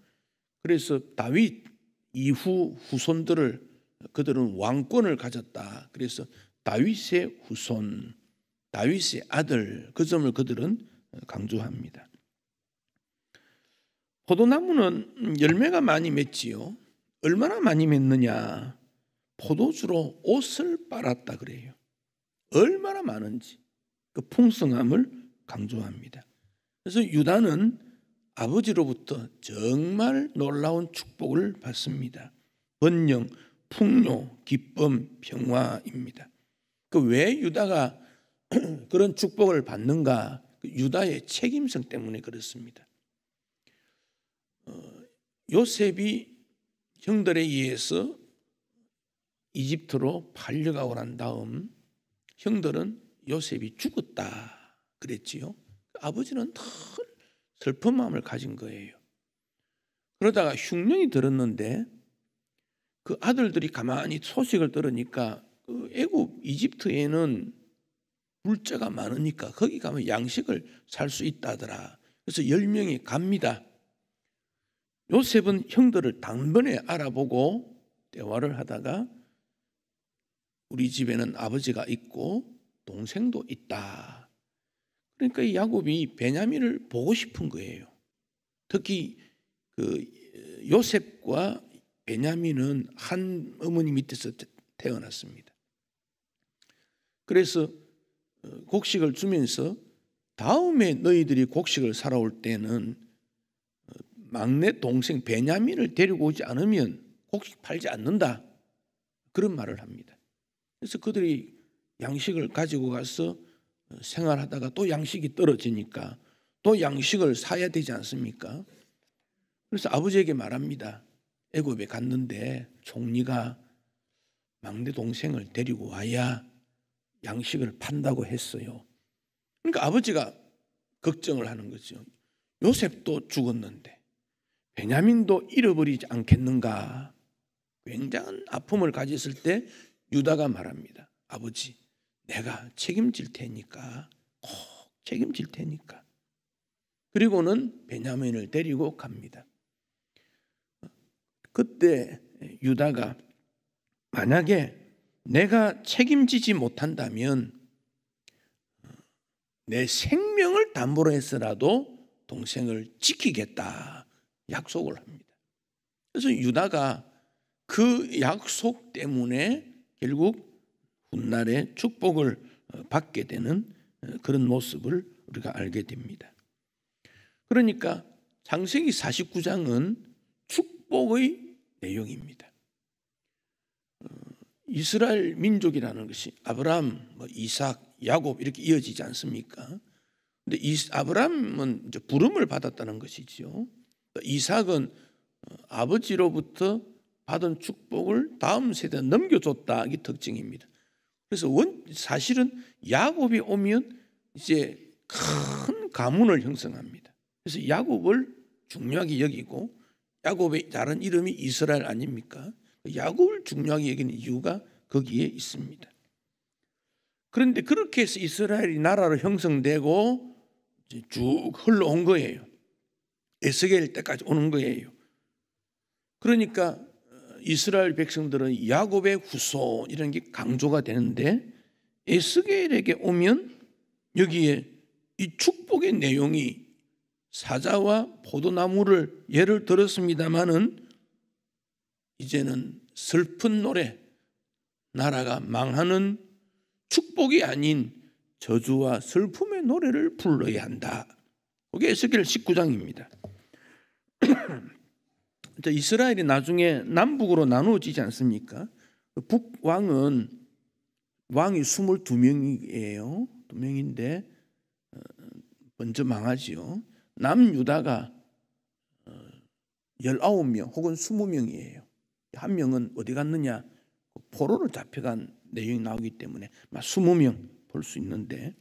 그래서 다윗 이후 후손들을 그들은 왕권을 가졌다. 그래서 다윗의 후손, 다윗의 아들, 그 점을 그들은 강조합니다. 포도나무는 열매가 많이 맺지요. 얼마나 많이 맺느냐? 포도주로 옷을 빨았다 그래요. 얼마나 많은지 그 풍성함을 강조합니다. 그래서 유다는 아버지로부터 정말 놀라운 축복을 받습니다. 번영, 풍요, 기쁨, 평화입니다. 그 왜 유다가 그런 축복을 받는가? 유다의 책임성 때문에 그렇습니다. 요셉이 형들에 의해서 이집트로 팔려가고 난 다음 형들은 요셉이 죽었다 그랬지요. 아버지는 큰 슬픈 마음을 가진 거예요. 그러다가 흉년이 들었는데 그 아들들이 가만히 소식을 들으니까 그 애굽 이집트에는 물자가 많으니까 거기 가면 양식을 살 수 있다더라. 그래서 10명이 갑니다. 요셉은 형들을 단번에 알아보고 대화를 하다가 우리 집에는 아버지가 있고 동생도 있다. 그러니까 이 야곱이 베냐민을 보고 싶은 거예요. 특히 그 요셉과 베냐민은 한 어머니 밑에서 태어났습니다. 그래서 곡식을 주면서 다음에 너희들이 곡식을 사러 올 때는 막내 동생 베냐민을 데리고 오지 않으면 곡식 팔지 않는다. 그런 말을 합니다. 그래서 그들이 양식을 가지고 가서 생활하다가 또 양식이 떨어지니까 또 양식을 사야 되지 않습니까? 그래서 아버지에게 말합니다. 애굽에 갔는데 총리가 막내 동생을 데리고 와야 양식을 판다고 했어요. 그러니까 아버지가 걱정을 하는 거죠. 요셉도 죽었는데 베냐민도 잃어버리지 않겠는가? 굉장한 아픔을 가졌을 때 유다가 말합니다. 아버지, 내가 책임질 테니까, 꼭 책임질 테니까. 그리고는 베냐민을 데리고 갑니다. 그때 유다가 만약에 내가 책임지지 못한다면 내 생명을 담보로 해서라도 동생을 지키겠다 약속을 합니다. 그래서 유다가 그 약속 때문에 결국 훗날에 축복을 받게 되는 그런 모습을 우리가 알게 됩니다. 그러니까 창세기 49장은 축복의 내용입니다. 이스라엘 민족이라는 것이 아브라함, 이삭, 야곱 이렇게 이어지지 않습니까? 근데 아브라함은 이제 부름을 받았다는 것이지요. 이삭은 아버지로부터 받은 축복을 다음 세대에 넘겨줬다, 이게 특징입니다. 그래서 사실은 야곱이 오면 이제 큰 가문을 형성합니다. 그래서 야곱을 중요하게 여기고 야곱의 다른 이름이 이스라엘 아닙니까? 야곱을 중요하게 여기는 이유가 거기에 있습니다. 그런데 그렇게 해서 이스라엘이 나라로 형성되고 쭉 흘러온 거예요. 에스겔 때까지 오는 거예요. 그러니까 이스라엘 백성들은 야곱의 후손 이런 게 강조가 되는데 에스겔에게 오면 여기에 이 축복의 내용이 사자와 포도나무를 예를 들었습니다마는 이제는 슬픈 노래, 나라가 망하는 축복이 아닌 저주와 슬픔의 노래를 불러야 한다. 그게 에스겔 19장입니다. 이스라엘이 나중에 남북으로 나누어지지 않습니까? 북왕은 왕이 22명이에요. 2명인데 먼저 망하지요. 남유다가 19명 혹은 20명이에요. 한 명은 어디 갔느냐? 포로로 잡혀간 내용이 나오기 때문에 20명 볼 수 있는데,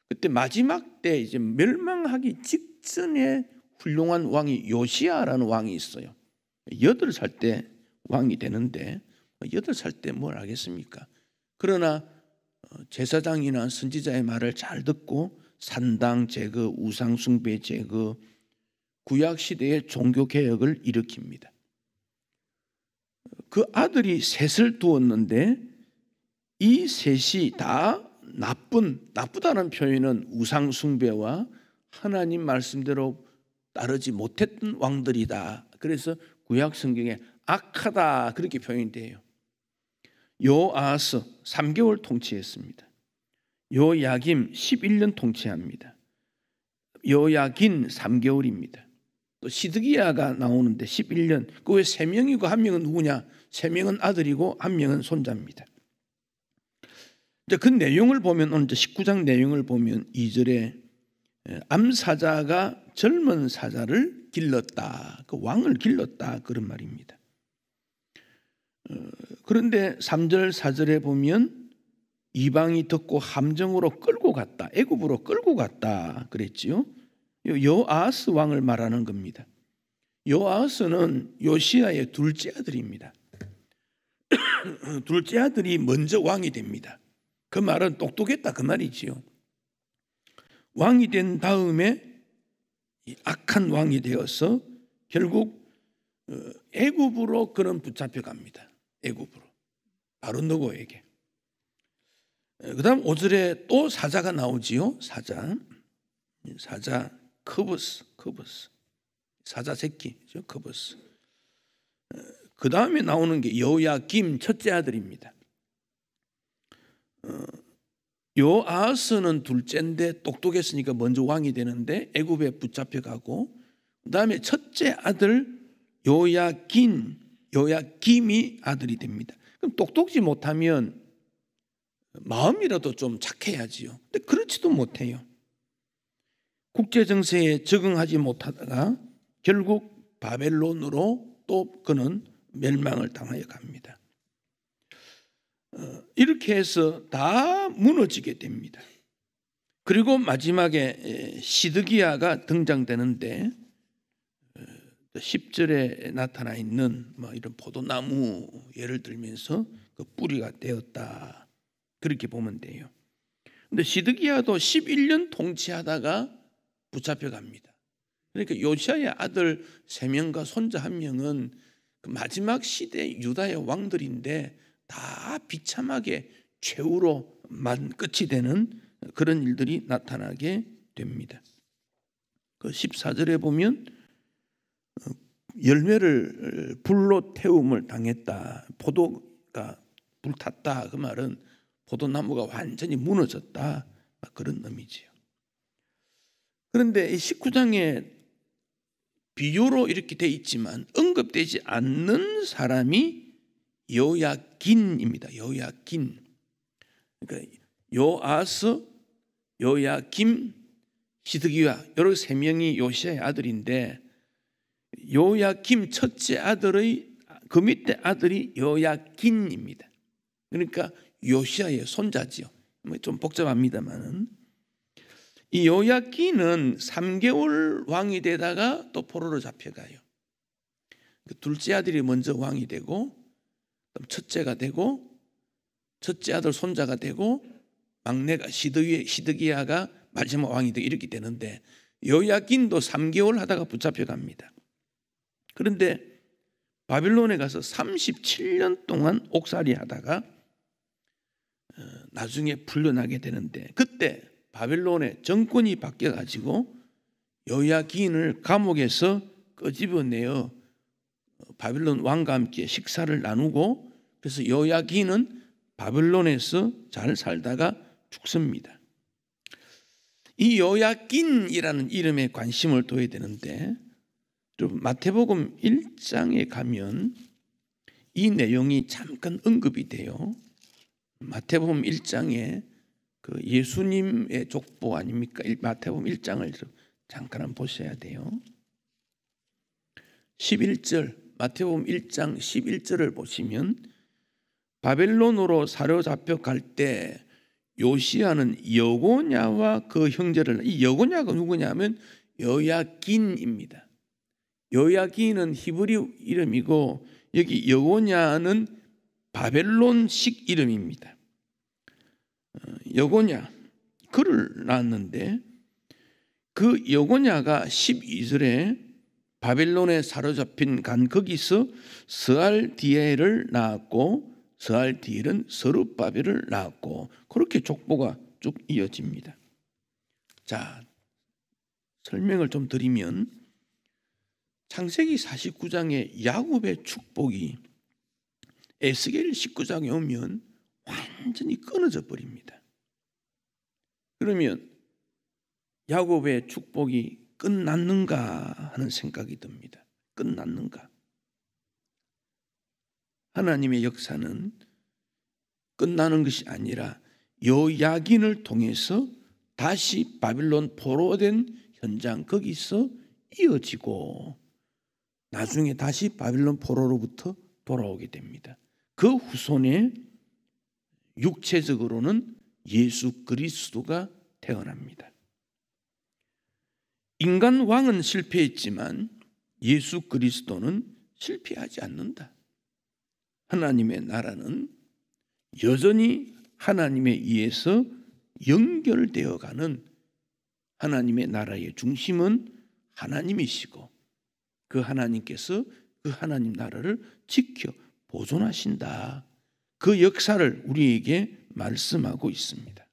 그때 마지막 때 이제 멸망하기 직전에 훌륭한 왕이 요시야라는 왕이 있어요. 8살 때 왕이 되는데 8살 때 뭘 하겠습니까? 그러나 제사장이나 선지자의 말을 잘 듣고 산당 제거, 우상 숭배 제거, 구약 시대의 종교 개혁을 일으킵니다. 그 아들이 셋을 두었는데 이 셋이 다 나쁘다는 표현은 우상 숭배와 하나님 말씀대로 따르지 못했던 왕들이다. 그래서 구약 성경에 악하다 그렇게 표현돼요. 요아스 3개월 통치했습니다. 요야김 11년 통치합니다. 요야긴 3개월입니다. 또 시드기야가 나오는데 11년. 그 왜 3명이고 1명은 누구냐? 3명은 아들이고 1명은 손자입니다. 이제 그 내용을 보면 오늘 19장 내용을 보면 2절에 암사자가 젊은 사자를 길렀다. 그 왕을 길렀다. 그런 말입니다. 그런데 3절 4절에 보면 이방이 듣고 함정으로 끌고 갔다. 애굽으로 끌고 갔다 그랬지요. 요아스 왕을 말하는 겁니다. 요아스는 요시야의 둘째 아들입니다. 둘째 아들이 먼저 왕이 됩니다. 그 말은 똑똑했다 그 말이지요. 왕이 된 다음에 악한 왕이 되어서 결국 애굽으로 그는 붙잡혀 갑니다. 애굽으로 바로 느고에게. 그 다음 5절에 또 사자가 나오지요. 사자 커버스 사자 새끼죠. 커버스. 그 다음에 나오는 게 요야김 첫째 아들입니다. 요아스는 둘째인데 똑똑했으니까 먼저 왕이 되는데 애굽에 붙잡혀 가고, 그 다음에 첫째 아들 요야김이 아들이 됩니다. 그럼 똑똑지 못하면 마음이라도 좀 착해야지요. 근데 그렇지도 못해요. 국제 정세에 적응하지 못하다가 결국 바벨론으로 또 그는 멸망을 당하여 갑니다. 이렇게 해서 다 무너지게 됩니다. 그리고 마지막에 시드기야가 등장되는데 10절에 나타나 있는 이런 포도나무 예를 들면서 그 뿌리가 되었다 그렇게 보면 돼요. 근데 시드기야도 11년 통치하다가 붙잡혀 갑니다. 그러니까 요시야의 아들 3명과 손자 1명은 그 마지막 시대 유다의 왕들인데 다 비참하게 최후로 끝이 되는 그런 일들이 나타나게 됩니다. 그 14절에 보면 열매를 불로 태움을 당했다. 포도가 불탔다. 그 말은 포도나무가 완전히 무너졌다. 그런 의미지요. 그런데 이 19장에 비유로 이렇게 돼 있지만 언급되지 않는 사람이 요야긴입니다. 요야긴. 그러니까 요아스, 요야김, 시드기야 이런 3명이 요시야의 아들인데 요야김 첫째 아들의 그 밑에 아들이 요야긴입니다. 그러니까 요시야의 손자지요. 좀 복잡합니다만은 이 요야긴은 3개월 왕이 되다가 또 포로로 잡혀가요. 둘째 아들이 먼저 왕이 되고 첫째가 되고 첫째 아들 손자가 되고 막내가 시드기야가 마지막 왕이 되고 이렇게 되는데 요야긴도 3개월 하다가 붙잡혀 갑니다. 그런데 바빌론에 가서 37년 동안 옥살이 하다가 나중에 풀려나게 되는데 그때 바벨론의 정권이 바뀌어가지고 요야긴을 감옥에서 끄집어내어 바벨론 왕과 함께 식사를 나누고 그래서 요야긴은 바벨론에서 잘 살다가 죽습니다. 이 요야긴이라는 이름에 관심을 둬야 되는데 마태복음 1장에 가면 이 내용이 잠깐 언급이 돼요. 마태복음 1장에 그 예수님의 족보 아닙니까? 마태복음 1장을 잠깐 한번 보셔야 돼요. 11절, 마태복음 1장 11절을 보시면 바벨론으로 사로잡혀 갈 때 요시야는 여고냐와 그 형제를, 이 여고냐가 누구냐면 여야긴입니다. 여야긴은 히브리 이름이고 여기 여고냐는 바벨론식 이름입니다. 여고냐 그를 낳았는데 그 여고냐가 12절에 바벨론에 사로잡힌 간 거기서 스알디엘을 낳았고 스알디엘은 스룹바벨을 낳았고 그렇게 족보가 쭉 이어집니다. 자, 설명을 좀 드리면 창세기 49장의 야곱의 축복이 에스겔 19장에 오면 완전히 끊어져 버립니다. 그러면 야곱의 축복이 끝났는가 하는 생각이 듭니다. 끝났는가? 하나님의 역사는 끝나는 것이 아니라 여야긴을 통해서 다시 바빌론 포로된 현장 거기서 이어지고 나중에 다시 바빌론 포로로부터 돌아오게 됩니다. 그 후손에 육체적으로는 예수 그리스도가 태어납니다. 인간 왕은 실패했지만 예수 그리스도는 실패하지 않는다. 하나님의 나라는 여전히 하나님에 의해서 연결되어 가는 하나님의 나라의 중심은 하나님이시고 그 하나님께서 그 하나님 나라를 지켜 보존하신다. 그 역사를 우리에게 말씀하고 있습니다.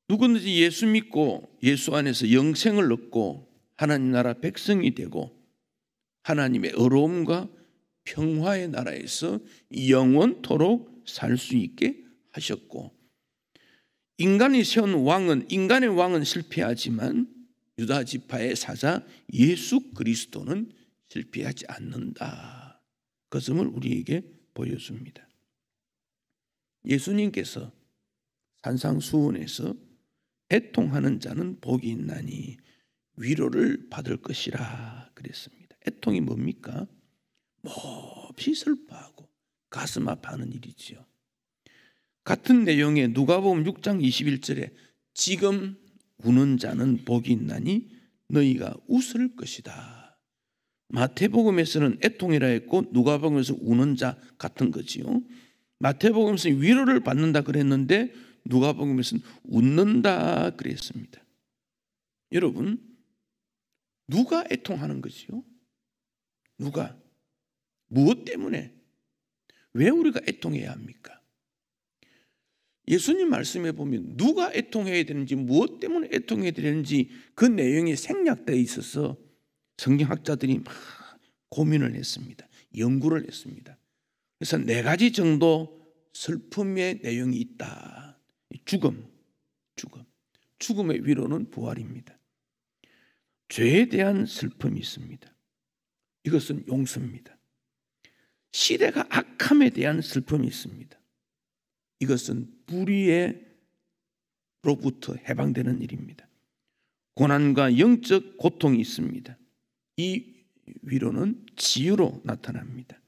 누구든지 예수 믿고 예수 안에서 영생을 얻고 하나님 나라 백성이 되고 하나님의 의로움과 평화의 나라에서 영원토록 살 수 있게 하셨고 인간이 세운 왕은 인간의 왕은 실패하지만 유다 지파의 사자 예수 그리스도는 실패하지 않는다. 그 점을 우리에게 보여줍니다. 예수님께서 산상수훈에서 애통하는 자는 복이 있나니 위로를 받을 것이라 그랬습니다. 애통이 뭡니까? 몹시 슬퍼하고 가슴 아파하는 일이지요. 같은 내용의 누가복음 6장 21절에 지금 우는 자는 복이 있나니 너희가 웃을 것이다. 마태복음에서는 애통이라 했고 누가복음에서 우는 자 같은 거지요. 마태복음에서는 위로를 받는다 그랬는데 누가복음에서는 웃는다 그랬습니다. 여러분, 누가 애통하는 거지요? 누가? 무엇 때문에? 왜 우리가 애통해야 합니까? 예수님 말씀에 보면 누가 애통해야 되는지 무엇 때문에 애통해야 되는지 그 내용이 생략되어 있어서 성경학자들이 막 고민을 했습니다. 연구를 했습니다. 그래서 4가지 정도 슬픔의 내용이 있다. 죽음의 위로는 부활입니다. 죄에 대한 슬픔이 있습니다. 이것은 용서입니다. 시대가 악함에 대한 슬픔이 있습니다. 이것은 불의로부터 해방되는 일입니다. 고난과 영적 고통이 있습니다. 이 위로는 지유로 나타납니다.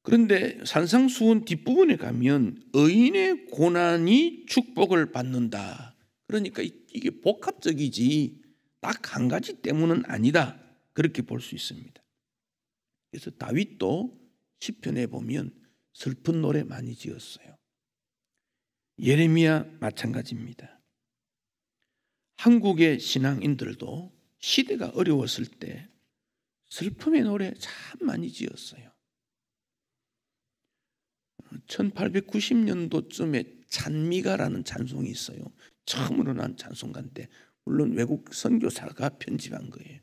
그런데 산상수훈 뒷부분에 가면 의인의 고난이 축복을 받는다. 그러니까 이게 복합적이지 딱 한 가지 때문은 아니다. 그렇게 볼 수 있습니다. 그래서 다윗도 시편에 보면 슬픈 노래 많이 지었어요. 예레미야 마찬가지입니다. 한국의 신앙인들도 시대가 어려웠을 때 슬픔의 노래 참 많이 지었어요. 1890년도쯤에 찬미가라는 찬송이 있어요. 처음으로 난 찬송가인데 물론 외국 선교사가 편집한 거예요.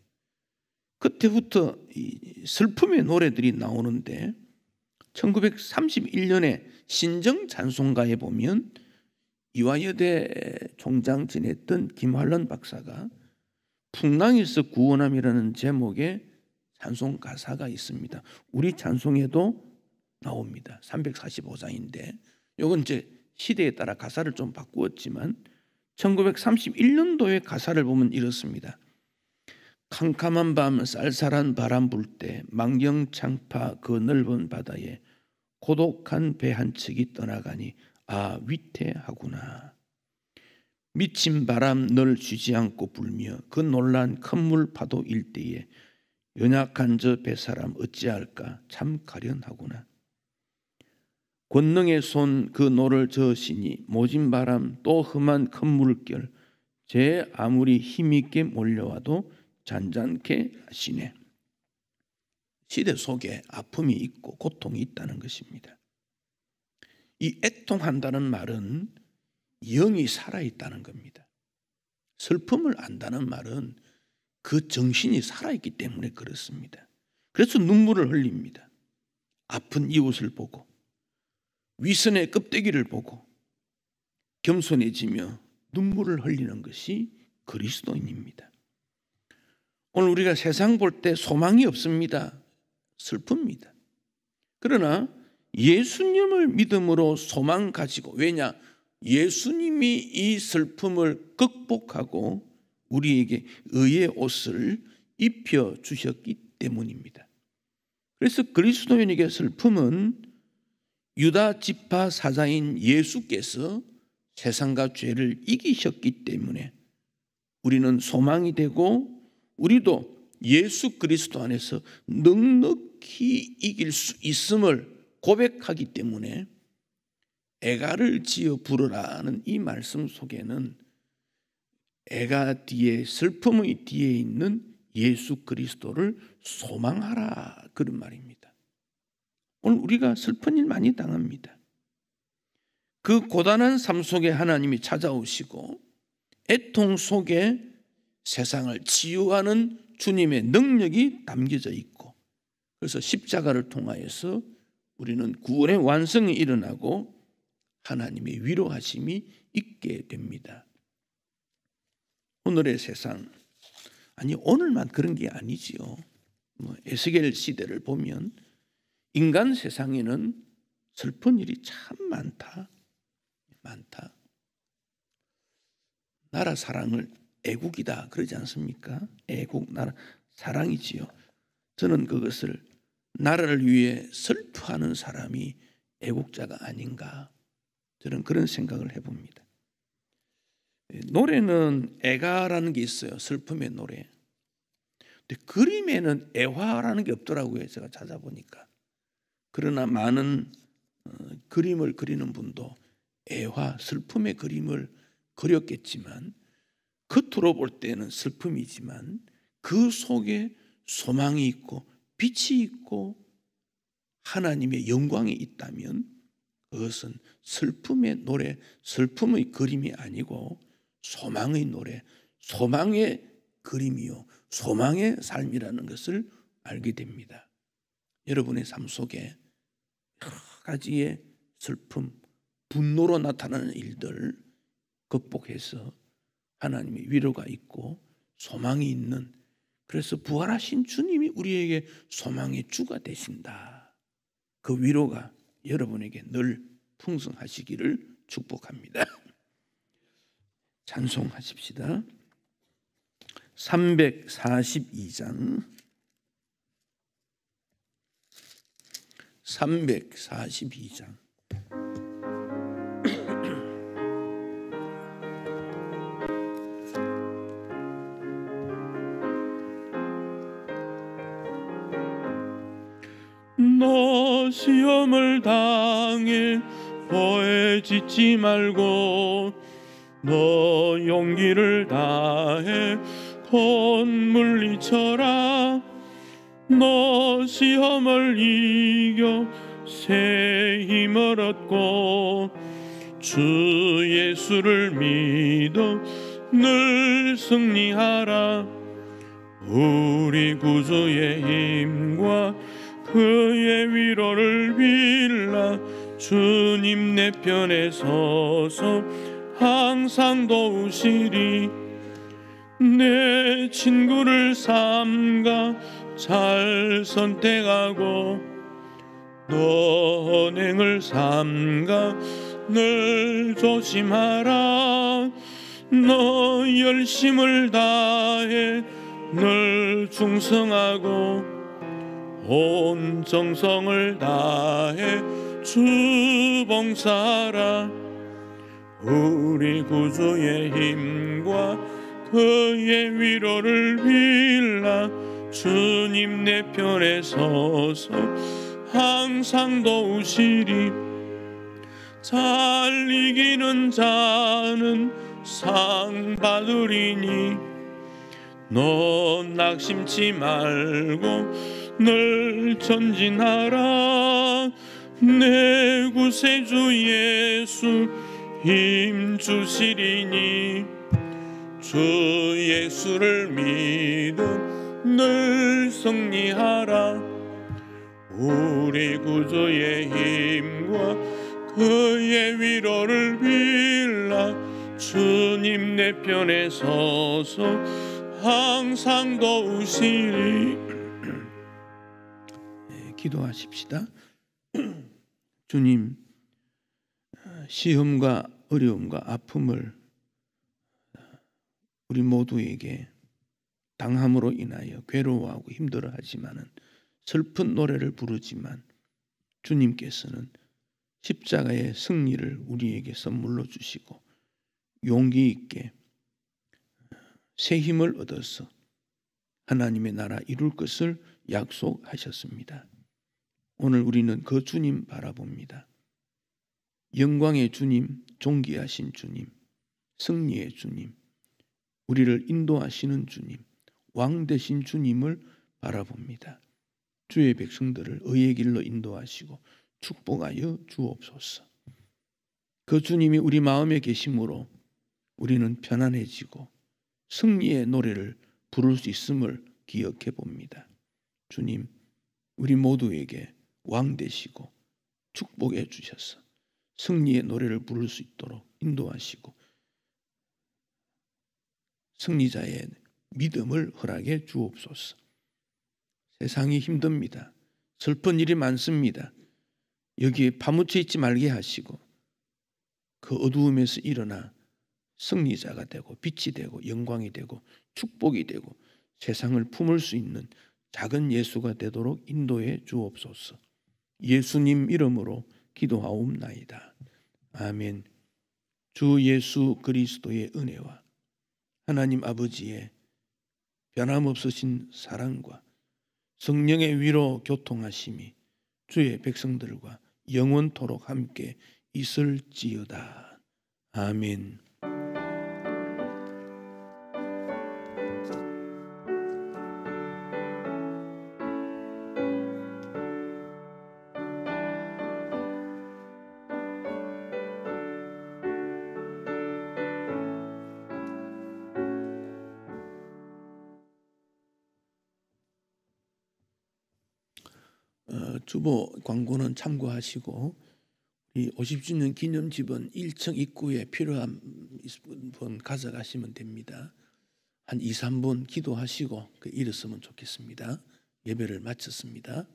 그때부터 이 슬픔의 노래들이 나오는데 1931년에 신정 찬송가에 보면 이화여대 총장 지냈던 김환란 박사가 풍랑에서 구원함이라는 제목의 찬송 가사가 있습니다. 우리 찬송에도 나옵니다. 345장인데 이건 이제 시대에 따라 가사를 좀 바꾸었지만 1931년도의 가사를 보면 이렇습니다. 캄캄한 밤 쌀쌀한 바람 불 때 망경창파 그 넓은 바다에 고독한 배 한 척이 떠나가니 아 위태하구나. 미친 바람 널 쉬지 않고 불며 그 놀란 큰 물 파도 일대에 연약한 저 배사람 어찌할까 참 가련하구나. 권능의 손 그 노를 저으시니 모진 바람 또 험한 큰 물결 제 아무리 힘있게 몰려와도 잔잔케 하시네. 시대 속에 아픔이 있고 고통이 있다는 것입니다. 이 애통한다는 말은 영이 살아있다는 겁니다. 슬픔을 안다는 말은 그 정신이 살아있기 때문에 그렇습니다. 그래서 눈물을 흘립니다. 아픈 이웃을 보고 위선의 껍데기를 보고 겸손해지며 눈물을 흘리는 것이 그리스도인입니다. 오늘 우리가 세상 볼 때 소망이 없습니다. 슬픕니다. 그러나 예수님을 믿음으로 소망 가지고, 왜냐? 예수님이 이 슬픔을 극복하고 우리에게 의의 옷을 입혀 주셨기 때문입니다. 그래서 그리스도인에게 슬픔은 유다 지파 사자인 예수께서 세상과 죄를 이기셨기 때문에 우리는 소망이 되고 우리도 예수 그리스도 안에서 넉넉히 이길 수 있음을 고백하기 때문에 애가를 지어 부르라는 이 말씀 속에는 애가 뒤에, 슬픔의 뒤에 있는 예수 그리스도를 소망하라, 그런 말입니다. 오늘 우리가 슬픈 일 많이 당합니다. 그 고단한 삶 속에 하나님이 찾아오시고 애통 속에 세상을 치유하는 주님의 능력이 담겨져 있고, 그래서 십자가를 통하여서 우리는 구원의 완성이 일어나고 하나님의 위로하심이 있게 됩니다. 오늘의 세상, 아니 오늘만 그런 게 아니지요. 에스겔 시대를 보면 인간 세상에는 슬픈 일이 참 많다. 나라 사랑을 애국이다 그러지 않습니까? 애국, 나라 사랑이지요. 저는 그것을 나라를 위해 슬퍼하는 사람이 애국자가 아닌가, 저는 그런 생각을 해봅니다. 노래는 애가라는 게 있어요. 슬픔의 노래. 근데 그림에는 애화라는 게 없더라고요. 제가 찾아보니까. 그러나 많은 그림을 그리는 분도 애화, 슬픔의 그림을 그렸겠지만 겉으로 볼 때는 슬픔이지만 그 속에 소망이 있고 빛이 있고 하나님의 영광이 있다면 그것은 슬픔의 노래, 슬픔의 그림이 아니고 소망의 노래, 소망의 그림이요, 소망의 삶이라는 것을 알게 됩니다. 여러분의 삶 속에 여러 가지의 슬픔, 분노로 나타나는 일들 극복해서 하나님의 위로가 있고 소망이 있는, 그래서 부활하신 주님이 우리에게 소망의 주가 되신다. 그 위로가 여러분에게 늘 풍성하시기를 축복합니다. 찬송하십시다. 342장 342장 너 시험을 당해 포에 짓지 말고 너 용기를 다해 곧 물리쳐라. 너 시험을 이겨 새 힘을 얻고 주 예수를 믿어 늘 승리하라. 우리 구주의 힘과 그의 위로를 빌라. 주님 내 편에 서서 항상 도우시리. 내 친구를 삼가 잘 선택하고 너 언행을 삼가 늘 조심하라. 너 열심을 다해 늘 충성하고 온 정성을 다해 주 봉사하라. 우리 구주의 힘과 그의 위로를 빌라. 주님 내 편에 서서 항상 도우시리. 잘 이기는 자는 상 받으리니 너 낙심치 말고 늘 전진하라. 내 구세주 예수 힘 주시리니 주 예수를 믿음 늘 승리하라. 우리 구주의 힘과 그의 위로를 빌라. 주님 내 편에 서서 항상 도우시리. 기도하십시다. 주님, 시험과 어려움과 아픔을 우리 모두에게 당함으로 인하여 괴로워하고 힘들어하지만은 슬픈 노래를 부르지만 주님께서는 십자가의 승리를 우리에게 선물로 주시고 용기 있게 새 힘을 얻어서 하나님의 나라 이룰 것을 약속하셨습니다. 오늘 우리는 그 주님 바라봅니다. 영광의 주님, 존귀하신 주님, 승리의 주님, 우리를 인도하시는 주님, 왕 되신 주님을 바라봅니다. 주의 백성들을 의의 길로 인도하시고 축복하여 주옵소서. 그 주님이 우리 마음에 계심으로 우리는 편안해지고 승리의 노래를 부를 수 있음을 기억해 봅니다. 주님, 우리 모두에게 왕 되시고 축복해 주셔서 승리의 노래를 부를 수 있도록 인도하시고 승리자의 믿음을 허락해 주옵소서. 세상이 힘듭니다. 슬픈 일이 많습니다. 여기에 파묻혀 있지 말게 하시고 그 어두움에서 일어나 승리자가 되고 빛이 되고 영광이 되고 축복이 되고 세상을 품을 수 있는 작은 예수가 되도록 인도해 주옵소서. 예수님 이름으로 기도하옵나이다. 아멘. 주 예수 그리스도의 은혜와 하나님 아버지의 변함없으신 사랑과 성령의 위로 교통하심이 주의 백성들과 영원토록 함께 있을지어다. 아멘. 주보 광고는 참고하시고 이 50주년 기념집은 1층 입구에 필요한 분 가져가시면 됩니다. 한 2, 3분 기도하시고 일었으면 좋겠습니다. 예배를 마쳤습니다.